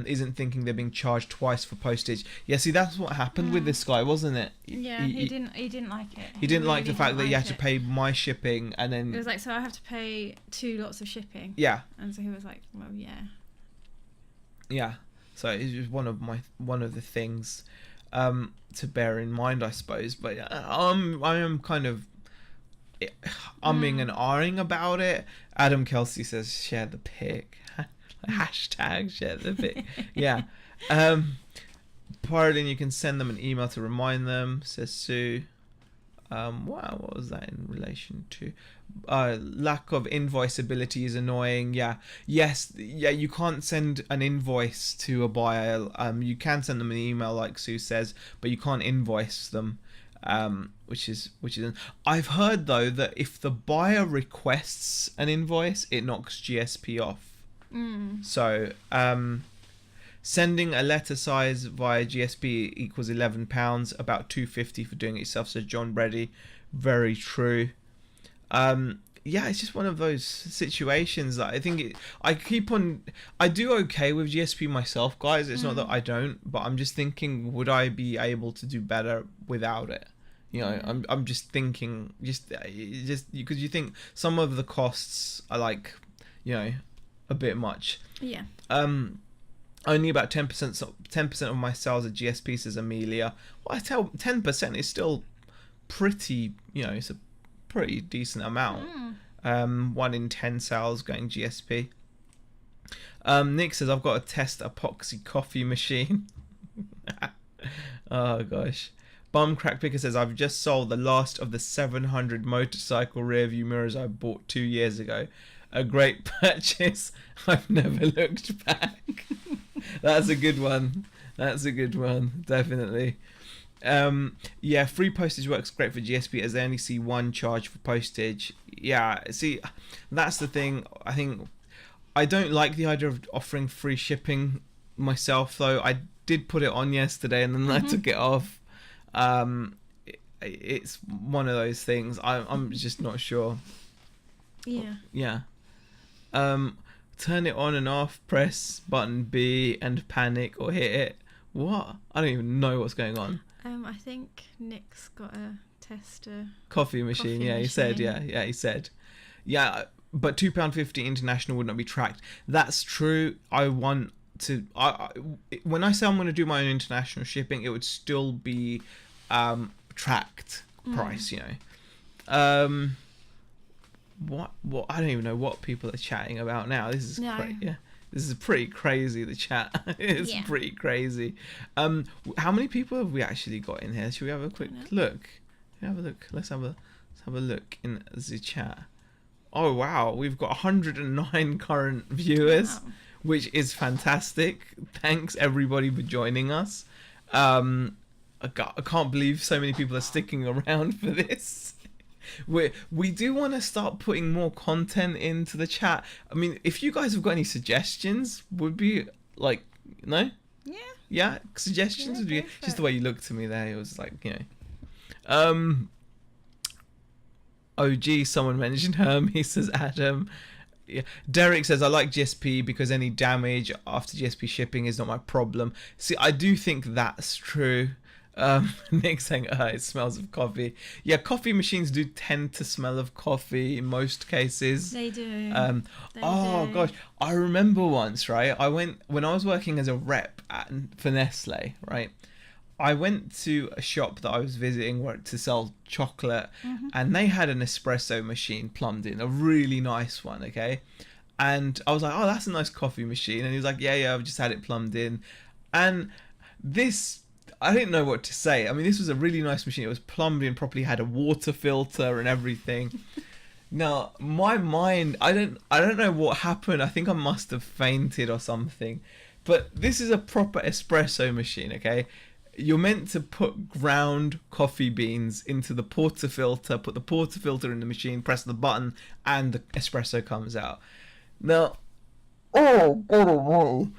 isn't thinking they're being charged twice for postage. Yeah, see, that's what happened with this guy, wasn't it? Yeah, he didn't like it. He didn't like the fact that you had to pay my shipping, and then it was like, so I have to pay 2 lots of shipping. Yeah. And so he was like, well, yeah. Yeah. So it was one of the things to bear in mind, I suppose. But I am kind of umming and ahhing about it. Adam Kelsey says, share the pic. Hashtag share the pic. Yeah. Pyrodin, you can send them an email to remind them, says Sue. Wow, what was that in relation to? Lack of invoice ability is annoying. Yeah. Yes. Yeah. You can't send an invoice to a buyer. You can send them an email, like Sue says, but you can't invoice them. Which is. I've heard though that if the buyer requests an invoice, it knocks GSP off. So, sending a letter size via GSP equals £11, about $2.50 for doing it yourself, says John Brady. Very true. Yeah, it's just one of those situations that I think I do okay with GSP myself, guys. It's not that I don't, but I'm just thinking, would I be able to do better without it? You know, I'm just thinking, just because you think some of the costs are like, you know, a bit much. Yeah. Only about 10% of my sales are GSP, says Amelia. Well, I tell 10% is still pretty, you know, it's a pretty decent amount. 1 in 10 sales going GSP. Nick says, I've got to test epoxy coffee machine. Oh gosh. Bum Crack Picker says, I've just sold the last of the 700 motorcycle rear view mirrors I bought 2 years ago. A great purchase. I've never looked back. That's a good one. Definitely. Yeah, free postage works great for GSP as they only see one charge for postage. Yeah, see, that's the thing. I think I don't like the idea of offering free shipping myself, though. I did put it on yesterday and then I took it off. It's one of those things. I'm just not sure. Yeah. Yeah. turn it on and off, press button B and panic or hit it. What? I don't even know what's going on. I think Nick's got a tester. Coffee machine, yeah, he said, he said. Yeah, but £2.50 international would not be tracked. That's true. I want to... when I say I'm going to do my own international shipping, it would still be tracked price, you know. What I don't even know what people are chatting about now. This is this is pretty crazy, the chat. It's pretty crazy. How many people have we actually got in here? Should we have a quick look? Let's have a look in the chat. Oh wow, we've got 109 current viewers, which is fantastic. Thanks everybody for joining us. I can't believe so many people are sticking around for this. We do want to start putting more content into the chat. I mean, if you guys have got any suggestions, would be like, no? Yeah, suggestions would be just the way you looked to me there. It was like, you know. OG, someone mentioned Hermes, says Adam. Yeah. Derek says, I like GSP because any damage after GSP shipping is not my problem. See, I do think that's true. Nick saying, it smells of coffee. Yeah, coffee machines do tend to smell of coffee in most cases. They do. Gosh, I remember once, right? When I was working as a rep for Nestle, right? I went to a shop that I was visiting to sell chocolate, and they had an espresso machine plumbed in, a really nice one, okay? And I was like, oh, that's a nice coffee machine. And he was like, yeah, I've just had it plumbed in. And this... I didn't know what to say. I mean, this was a really nice machine. It was plumbed in properly, had a water filter and everything. Now, my mind, I don't know what happened. I think I must have fainted or something. But this is a proper espresso machine, okay? You're meant to put ground coffee beans into the portafilter, put the portafilter in the machine, press the button, and the espresso comes out. Now, oh, God almighty.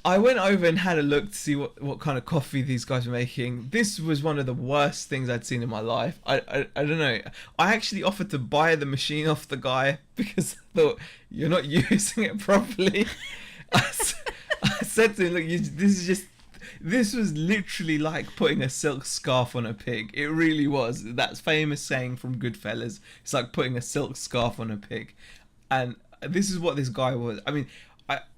I went over and had a look to see what kind of coffee these guys were making. This was one of the worst things I'd seen in my life. I don't know. I actually offered to buy the machine off the guy because I thought, you're not using it properly. I said to him, look, this was literally like putting a silk scarf on a pig. It really was. That famous saying from Goodfellas. It's like putting a silk scarf on a pig. And this is what this guy was. I mean...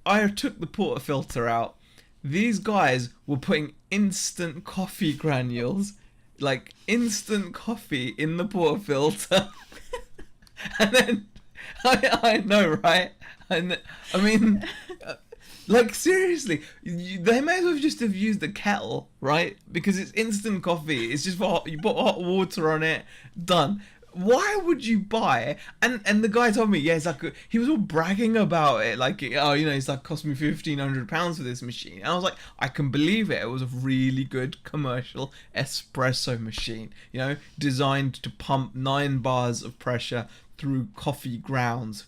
I took the portafilter out. These guys were putting instant coffee granules, like instant coffee in the portafilter. And then, I know, right? And I mean, like seriously, they may as well just have used the kettle, right? Because it's instant coffee. It's just you put hot water on it, done. Why would you buy? And the guy told me, yeah, it's like he was all bragging about it, like, oh, you know, it's like cost me £1,500 for this machine. And I was like, I can believe it. It was a really good commercial espresso machine, you know, designed to pump 9 bars of pressure through coffee ground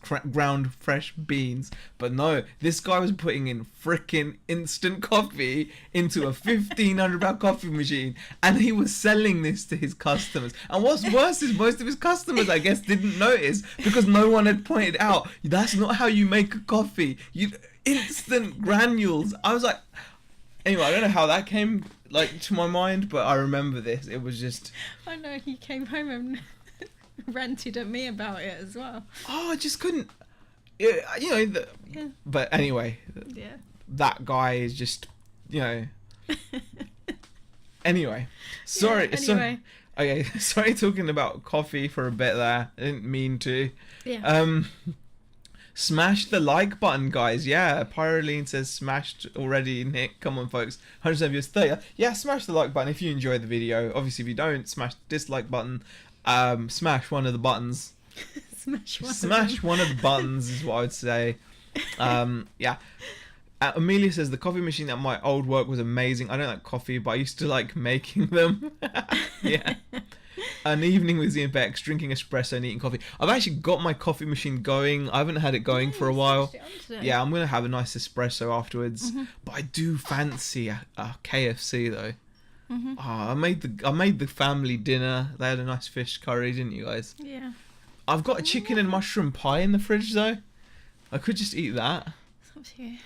fresh beans. But no, this guy was putting in frickin' instant coffee into a £1,500 coffee machine, and he was selling this to his customers. And what's worse is most of his customers, I guess, didn't notice because no one had pointed out, that's not how you make a coffee. You instant granules. I was like, anyway, I don't know how that came like to my mind, but I remember this. It was just, I know, he came home and ranted at me about it as well. Oh, I just couldn't, you know. But anyway, that guy is just, you know. Anyway, sorry. Okay, sorry talking about coffee for a bit there. I didn't mean to. Yeah. Smash the like button, guys. Yeah, Pyroline says smashed already. Nick, come on, folks. 100% viewers, 30. Yeah, smash the like button if you enjoy the video. Obviously, if you don't, smash the dislike button. Smash one of the buttons. Smash one of the buttons is what I would say. Yeah. Amelia says the coffee machine at my old work was amazing. I don't like coffee, but I used to like making them. Yeah. An evening with Ian Bex, drinking espresso and eating coffee. I've actually got my coffee machine going. I haven't had it going for a while. Yeah, I'm gonna have a nice espresso afterwards. But I do fancy a KFC though. Oh, I made the family dinner. They had a nice fish curry, didn't you guys? Yeah. I've got a chicken and mushroom pie in the fridge though. I could just eat that. It's up to you.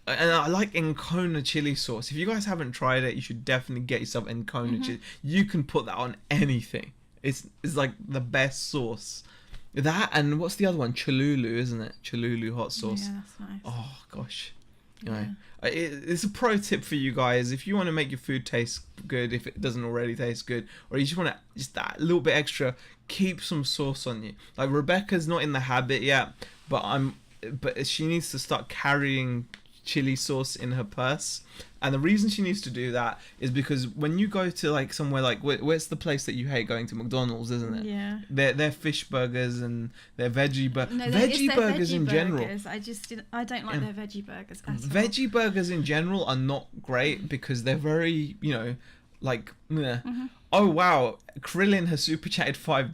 And I like Encona chili sauce. If you guys haven't tried it, you should definitely get yourself Encona chili. You can put that on anything. It's like the best sauce. That, and what's the other one? Cholulu, isn't it? Cholulu hot sauce. Yeah, that's nice. Oh gosh, you know, it's a pro tip for you guys. If you want to make your food taste good, if it doesn't already taste good, or you just want to just that little bit extra, keep some sauce on you. Like Rebecca's not in the habit yet, but she needs to start carrying chili sauce in her purse. And the reason she needs to do that is because when you go to like somewhere like where's the place that you hate going to? McDonald's, isn't it? Yeah. They're fish burgers and they're veggie burgers. No, veggie burgers in general. I don't like their veggie burgers at all. Veggie burgers in general are not great because they're very, you know, like meh. Oh wow, Krillin has super chatted $5.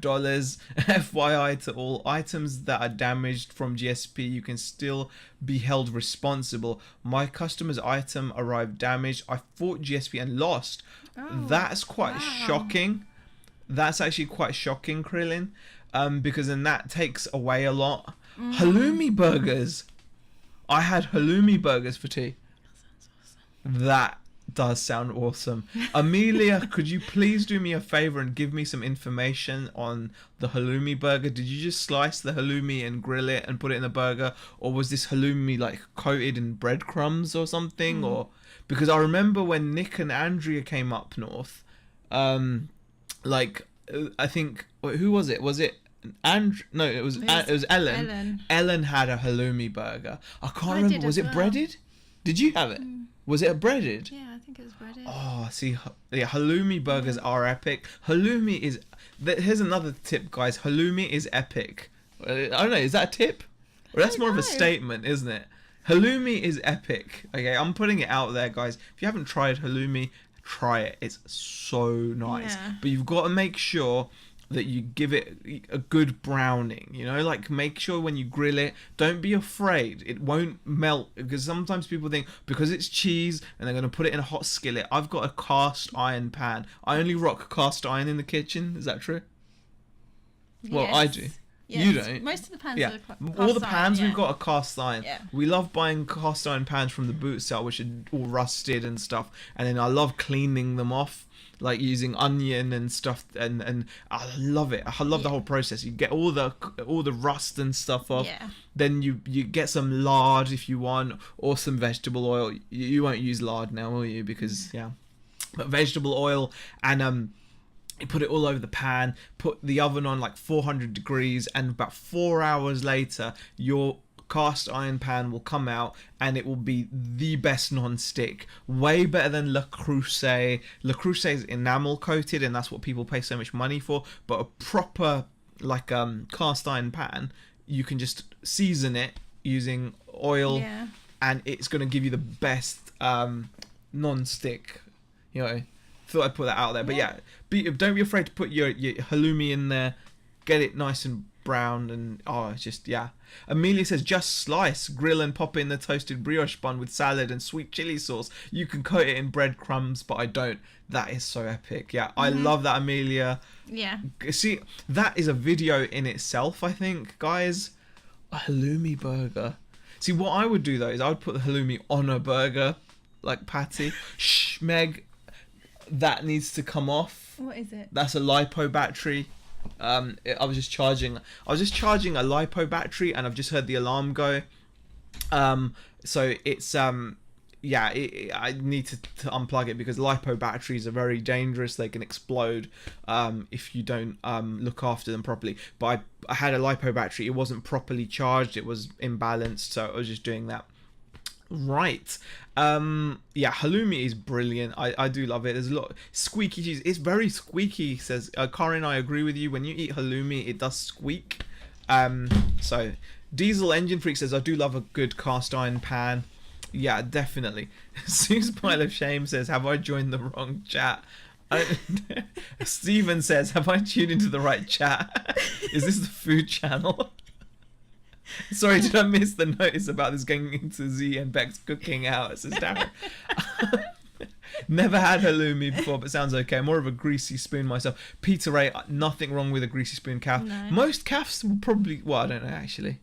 FYI to all items that are damaged from GSP, you can still be held responsible. My customer's item arrived damaged. I fought GSP and lost. That's quite shocking. That's actually quite shocking, Krillin, because then that takes away a lot. Halloumi burgers. I had halloumi burgers for tea. That does sound awesome. Amelia, could you please do me a favor and give me some information on the halloumi burger? Did you just slice the halloumi and grill it and put it in the burger, or was this halloumi like coated in breadcrumbs or something? Or because I remember when Nick and Andrea came up north, like I think who was it? Was it No, it was Ellen. Ellen had a halloumi burger. I can't remember. Was it breaded? Did you have it? Was it a breaded? Yeah, I think it was breaded. Oh, see, yeah, halloumi burgers are epic. Halloumi is... Here's another tip, guys. Halloumi is epic. I don't know, is that a tip? Or that's more of a statement, isn't it? Halloumi is epic. Okay, I'm putting it out there, guys. If you haven't tried halloumi, try it. It's so nice. Yeah. But you've got to make sure that you give it a good browning, you know, like make sure when you grill it, don't be afraid it won't melt, because sometimes people think because it's cheese and they're going to put it in a hot skillet. I've got a cast iron pan. I only rock cast iron in the kitchen. Is that true? Well, yes. I do. Yes. You don't. Most of the pans are cast all the pans we've got are cast iron. Yeah. We love buying cast iron pans from the boot sale, which are all rusted and stuff, and then I love cleaning them off, like using onion and stuff, and I love it. I love the whole process. You get all the rust and stuff off. Yeah. Then you get some lard if you want, or some vegetable oil. You won't use lard now, will you? Because but vegetable oil, and you put it all over the pan. Put the oven on like 400 degrees, and about 4 hours later, your cast iron pan will come out and it will be the best non-stick, way better than Le Creuset. Le Creuset is enamel coated, and that's what people pay so much money for. But a proper like cast iron pan, you can just season it using oil, and it's going to give you the best non-stick, you know. Thought I'd put that out there. But don't be afraid to put your halloumi in there, get it nice and brown, and it's just Amelia says, just slice, grill, and pop in the toasted brioche bun with salad and sweet chili sauce. You can coat it in breadcrumbs, but I don't. That is so epic. Yeah, I love that, Amelia. Yeah. See, that is a video in itself, I think, guys. A halloumi burger. See, what I would do, though, is I would put the halloumi on a burger, like patty. Shh, Meg, that needs to come off. What is it? That's a lipo battery. I was just charging a lipo battery, and I've just heard the alarm go. So it's I need to unplug it, because lipo batteries are very dangerous. They can explode if you don't look after them properly. But I had a lipo battery. It wasn't properly charged. It was imbalanced, so I was just doing that. Right. Halloumi is brilliant. I do love it. There's a lot squeaky cheese. It's very squeaky, says Karin. I agree with you. When you eat halloumi, it does squeak. So Diesel Engine Freak says, I do love a good cast iron pan. Yeah, definitely. Sue's Pile of Shame says, have I joined the wrong chat? Steven says, have I tuned into the right chat? Is this the food channel? Sorry, did I miss the notice about this going into Z and Beck's cooking out? It says Darren. Never had halloumi before, but sounds okay. More of a greasy spoon myself. Peter Ray, nothing wrong with a greasy spoon calf. No. Most calves will probably... Well, I don't know, actually.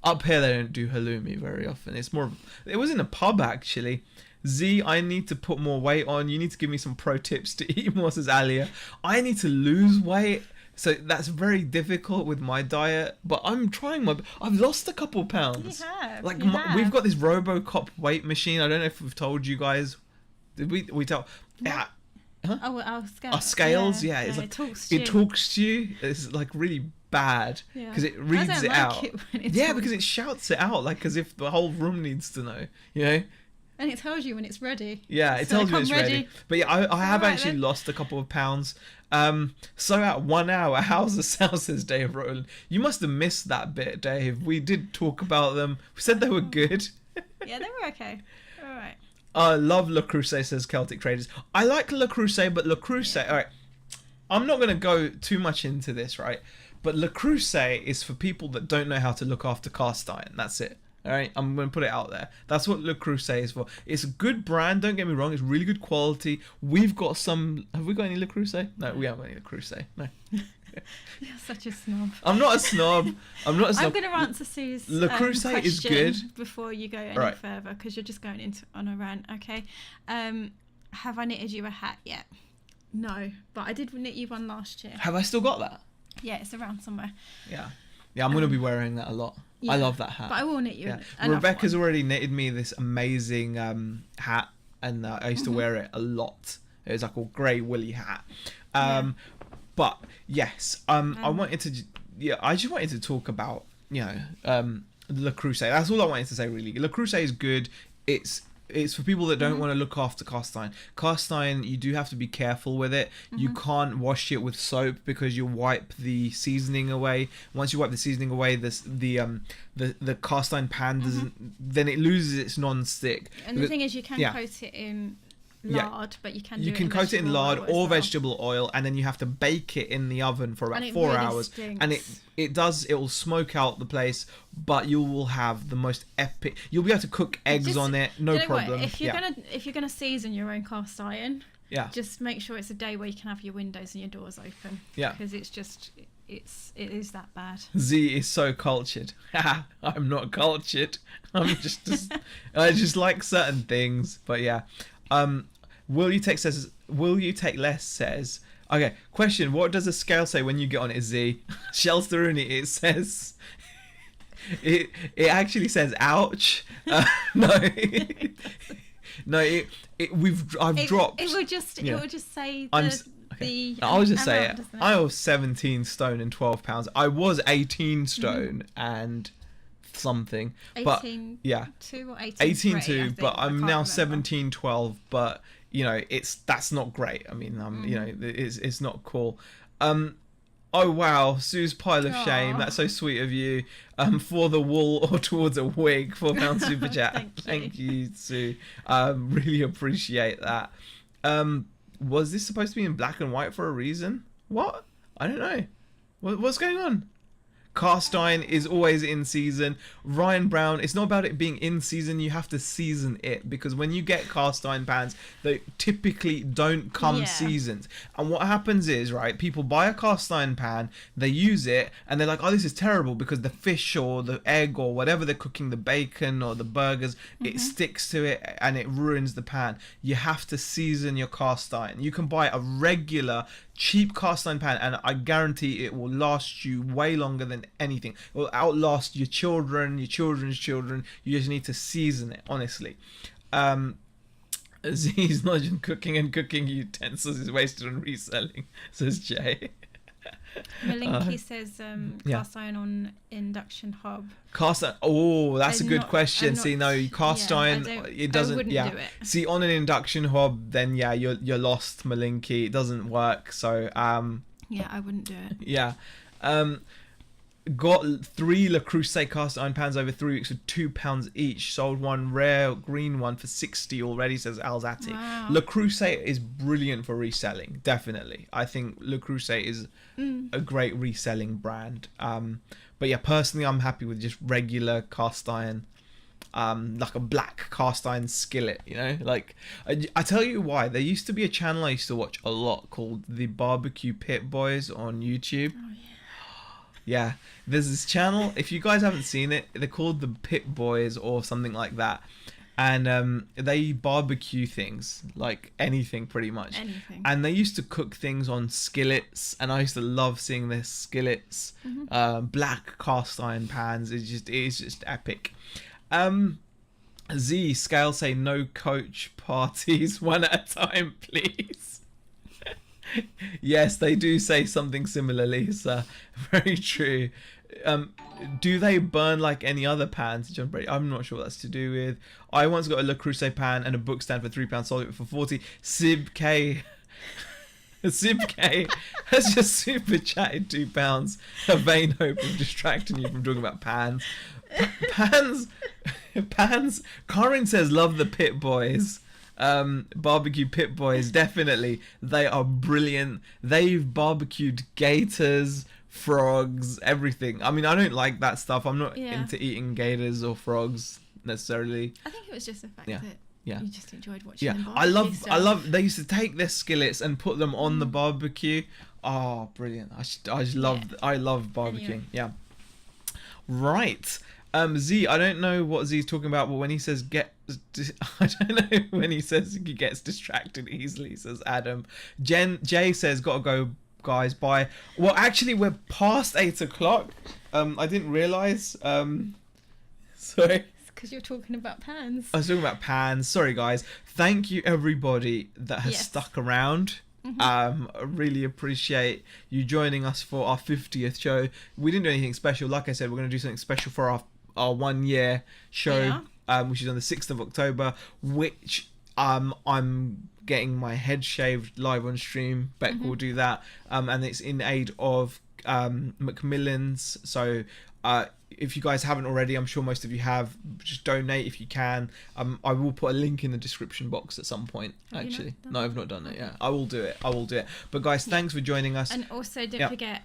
Up here they don't do halloumi very often. It's more. It was in a pub actually. Z, I need to put more weight on. You need to give me some pro tips to eat more, says Alia. I need to lose weight. So that's very difficult with my diet, but I'm trying my. I've lost a couple pounds. You have. Like you have. we've got this RoboCop weight machine. I don't know if we've told you guys. Did we tell? Yeah. Huh? Oh, our scales. Our scales, yeah. It's like, it talks to you. It's like really bad because it reads it out. Because it shouts it out like as if the whole room needs to know. You know. And it tells you when it's ready. Yeah, it tells you when it's ready. But yeah, I have actually lost a couple of pounds. So at 1 hour, how's the sound, says Dave Rowland. You must have missed that bit, Dave. We did talk about them. We said they were good. Yeah, they were okay. All right. I love Le Creuset, says Celtic Traders. I like Le Creuset, but Le Creuset... All right, I'm not going to go too much into this, right? But Le Creuset is for people that don't know how to look after cast iron. That's it. All right, I'm going to put it out there. That's what Le Creuset is for. It's a good brand, don't get me wrong. It's really good quality. We've got some... Have we got any Le Creuset? No, we haven't got any Le Creuset. No. You're such a snob. I'm not a snob. I'm going to answer Sue's Le Creuset is good. Before you go any further, because you're just going on a rant, okay? Have I knitted you a hat yet? No, but I did knit you one last year. Have I still got that? Yeah, it's around somewhere. Yeah, I'm going to be wearing that a lot. Yeah, I love that hat. But I will knit you Rebecca's already knitted me this amazing hat, and I used to wear it a lot. It was like a grey woolly hat. But yes, I just wanted to talk about, Le Creuset. That's all I wanted to say, really. Le Creuset is good. It's for people that don't want to look after cast iron. Cast iron, you do have to be careful with it. You can't wash it with soap because you wipe the seasoning away. Once you wipe the seasoning away, the cast iron pan doesn't. Then it loses its non-stick. And the thing is, you can coat it in lard, but you can coat it in lard or vegetable oil, and then you have to bake it in the oven for about 4 hours. Stinks. And it will smoke out the place, but you will have the most epic. You'll be able to cook eggs on it, no problem. If you're gonna season your own cast iron, just make sure it's a day where you can have your windows and your doors open. Yeah, because it is that bad. Z is so cultured. I'm not cultured. I'm I just like certain things, but yeah. Will you take less says, okay, question, what does a scale say when you get on it, Z? Shelsteruni, it says, it actually says ouch. No, I've dropped. It would just say I'll just say it. I was 17 stone and 12 pounds. I was 18 stone and something, 18, but yeah, 2 or 18.2, but I'm now 17.12, but that's not great. I mean, it's not cool. Oh wow, Sue's pile of shame. That's so sweet of you. For the wool or towards a wig, £4 super chat. Thank you, Sue. Really appreciate that. Was this supposed to be in black and white for a reason? What? I don't know. What's going on? Cast iron is always in season. Ryan Brown, it's not about it being in season, you have to season it, because when you get cast iron pans, they typically don't come seasoned. And what happens is, right, people buy a cast iron pan, they use it, and they're like, oh, this is terrible, because the fish or the egg or whatever they're cooking, the bacon or the burgers, it sticks to it and it ruins the pan. You have to season your cast iron. You can buy a regular cheap cast iron pan, and I guarantee it will last you way longer than anything. It will outlast your children, your children's children. You just need to season it, honestly. Z's not just cooking utensils is wasted on reselling, says Jay. Malinky says cast iron on induction hob. Cast iron. Oh, that's a good question. See, no, cast iron. It doesn't. Do it. See, on an induction hob, then you're lost, Malinky. It doesn't work. So yeah, I wouldn't do it. Yeah. Got 3 Le Creuset cast iron pans over 3 weeks for £2 each. Sold one rare green one for 60 already, says Alzati. Wow. Le Creuset is brilliant for reselling, definitely. I think Le Creuset is a great reselling brand. But yeah, personally, I'm happy with just regular cast iron, like a black cast iron skillet. Like I tell you why. There used to be a channel I used to watch a lot called the Barbecue Pit Boys on YouTube. Oh, yeah. Yeah, there's this channel. If you guys haven't seen it, they're called the Pit Boys or something like that, and they barbecue things like anything pretty much. Anything. And they used to cook things on skillets, and I used to love seeing their skillets, black cast iron pans. It is just epic. Z Scale say no coach parties, one at a time, please. Yes, they do say something similar, Lisa. Very true. Do they burn like any other pans, John Brady? I'm not sure what that's to do with. I once got a Le Creuset pan and a book stand for £3, sold it for 40. Sib K has just super chatted £2. A vain hope of distracting you from talking about pans. Pans. Corin says love the Pit Boys. Barbecue Pit Boys, definitely. They are brilliant. They've barbecued gators, frogs, everything. I mean, I don't like that stuff. I'm not into eating gators or frogs necessarily. I think it was just the fact that you just enjoyed watching them I barbecue. love they used to take their skillets and put them on the barbecue. Oh, brilliant. I love barbecuing. Anyway. Yeah. Right. Z, I don't know what Z's talking about, but when he says I don't know when he says he gets distracted easily, says Adam. Jay says, gotta go, guys, bye. Well, actually, we're past 8 o'clock. I didn't realise. Sorry. It's because you're talking about pans. I was talking about pans. Sorry, guys. Thank you, everybody that has stuck around. I really appreciate you joining us for our 50th show. We didn't do anything special. Like I said, we're going to do something special for our 1 year show, which is on the 6th of October, which I'm getting my head shaved live on stream. Beck will do that, and it's in aid of Macmillan's. So if you guys haven't already, I'm sure most of you have, just donate if you can. I will put a link in the description box at some point. Actually, no, I've not done it yet. I will do it. But guys, thanks for joining us. And also don't forget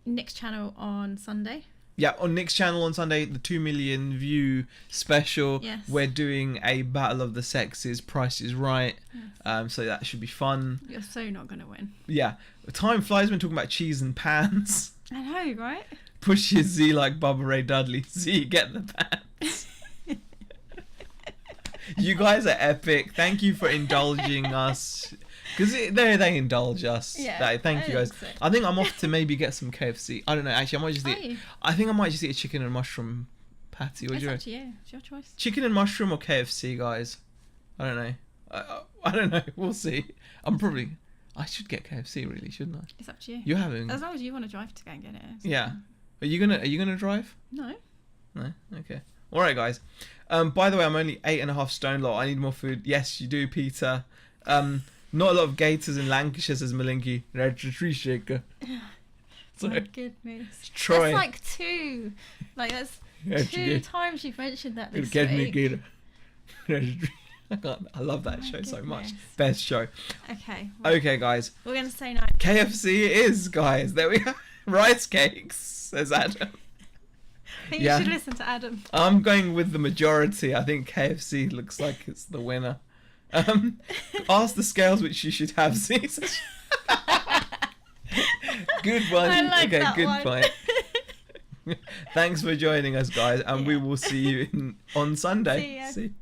Nick's channel on Sunday. Yeah, on Nick's channel on Sunday, the 2 million view special. Yes. We're doing a Battle of the Sexes, Price is Right. Yes. So that should be fun. You're so not going to win. Yeah. Time flies when talking about cheese and pans. I know, right? Push your Z like Bubba Ray Dudley. Z, get the pants. You guys are epic. Thank you for indulging us. Because they indulge us. Yeah, Thank you guys. So. I think I'm off to maybe get some KFC. I don't know. Actually, I might just eat. I think I might just eat a chicken and mushroom patty. It's up to you. It's your choice. Chicken and mushroom or KFC, guys? I don't know. I don't know. We'll see. I should get KFC, really, shouldn't I? It's up to you. You're having. As long as you want to drive to go and get it. Yeah. Are you gonna drive? No. No. Okay. All right, guys. By the way, I'm only 8.5 stone low. I need more food. Yes, you do, Peter. Not a lot of gators in Lancashire, says Malinky. Tree shaker. My goodness. Troy. That's like 2. Like, that's 2 times you've mentioned that this Get me week. gator. I love that show so much. Best show. Okay. Well, okay, guys. We're going to say no. KFC it is, guys. There we go. Rice cakes, says Adam. I think you should listen to Adam. I'm going with the majority. I think KFC looks like it's the winner. Ask the scales which you should have. See? Good one. I like okay, that good one. point. Thanks for joining us, guys, and we will see you on Sunday. See ya. See.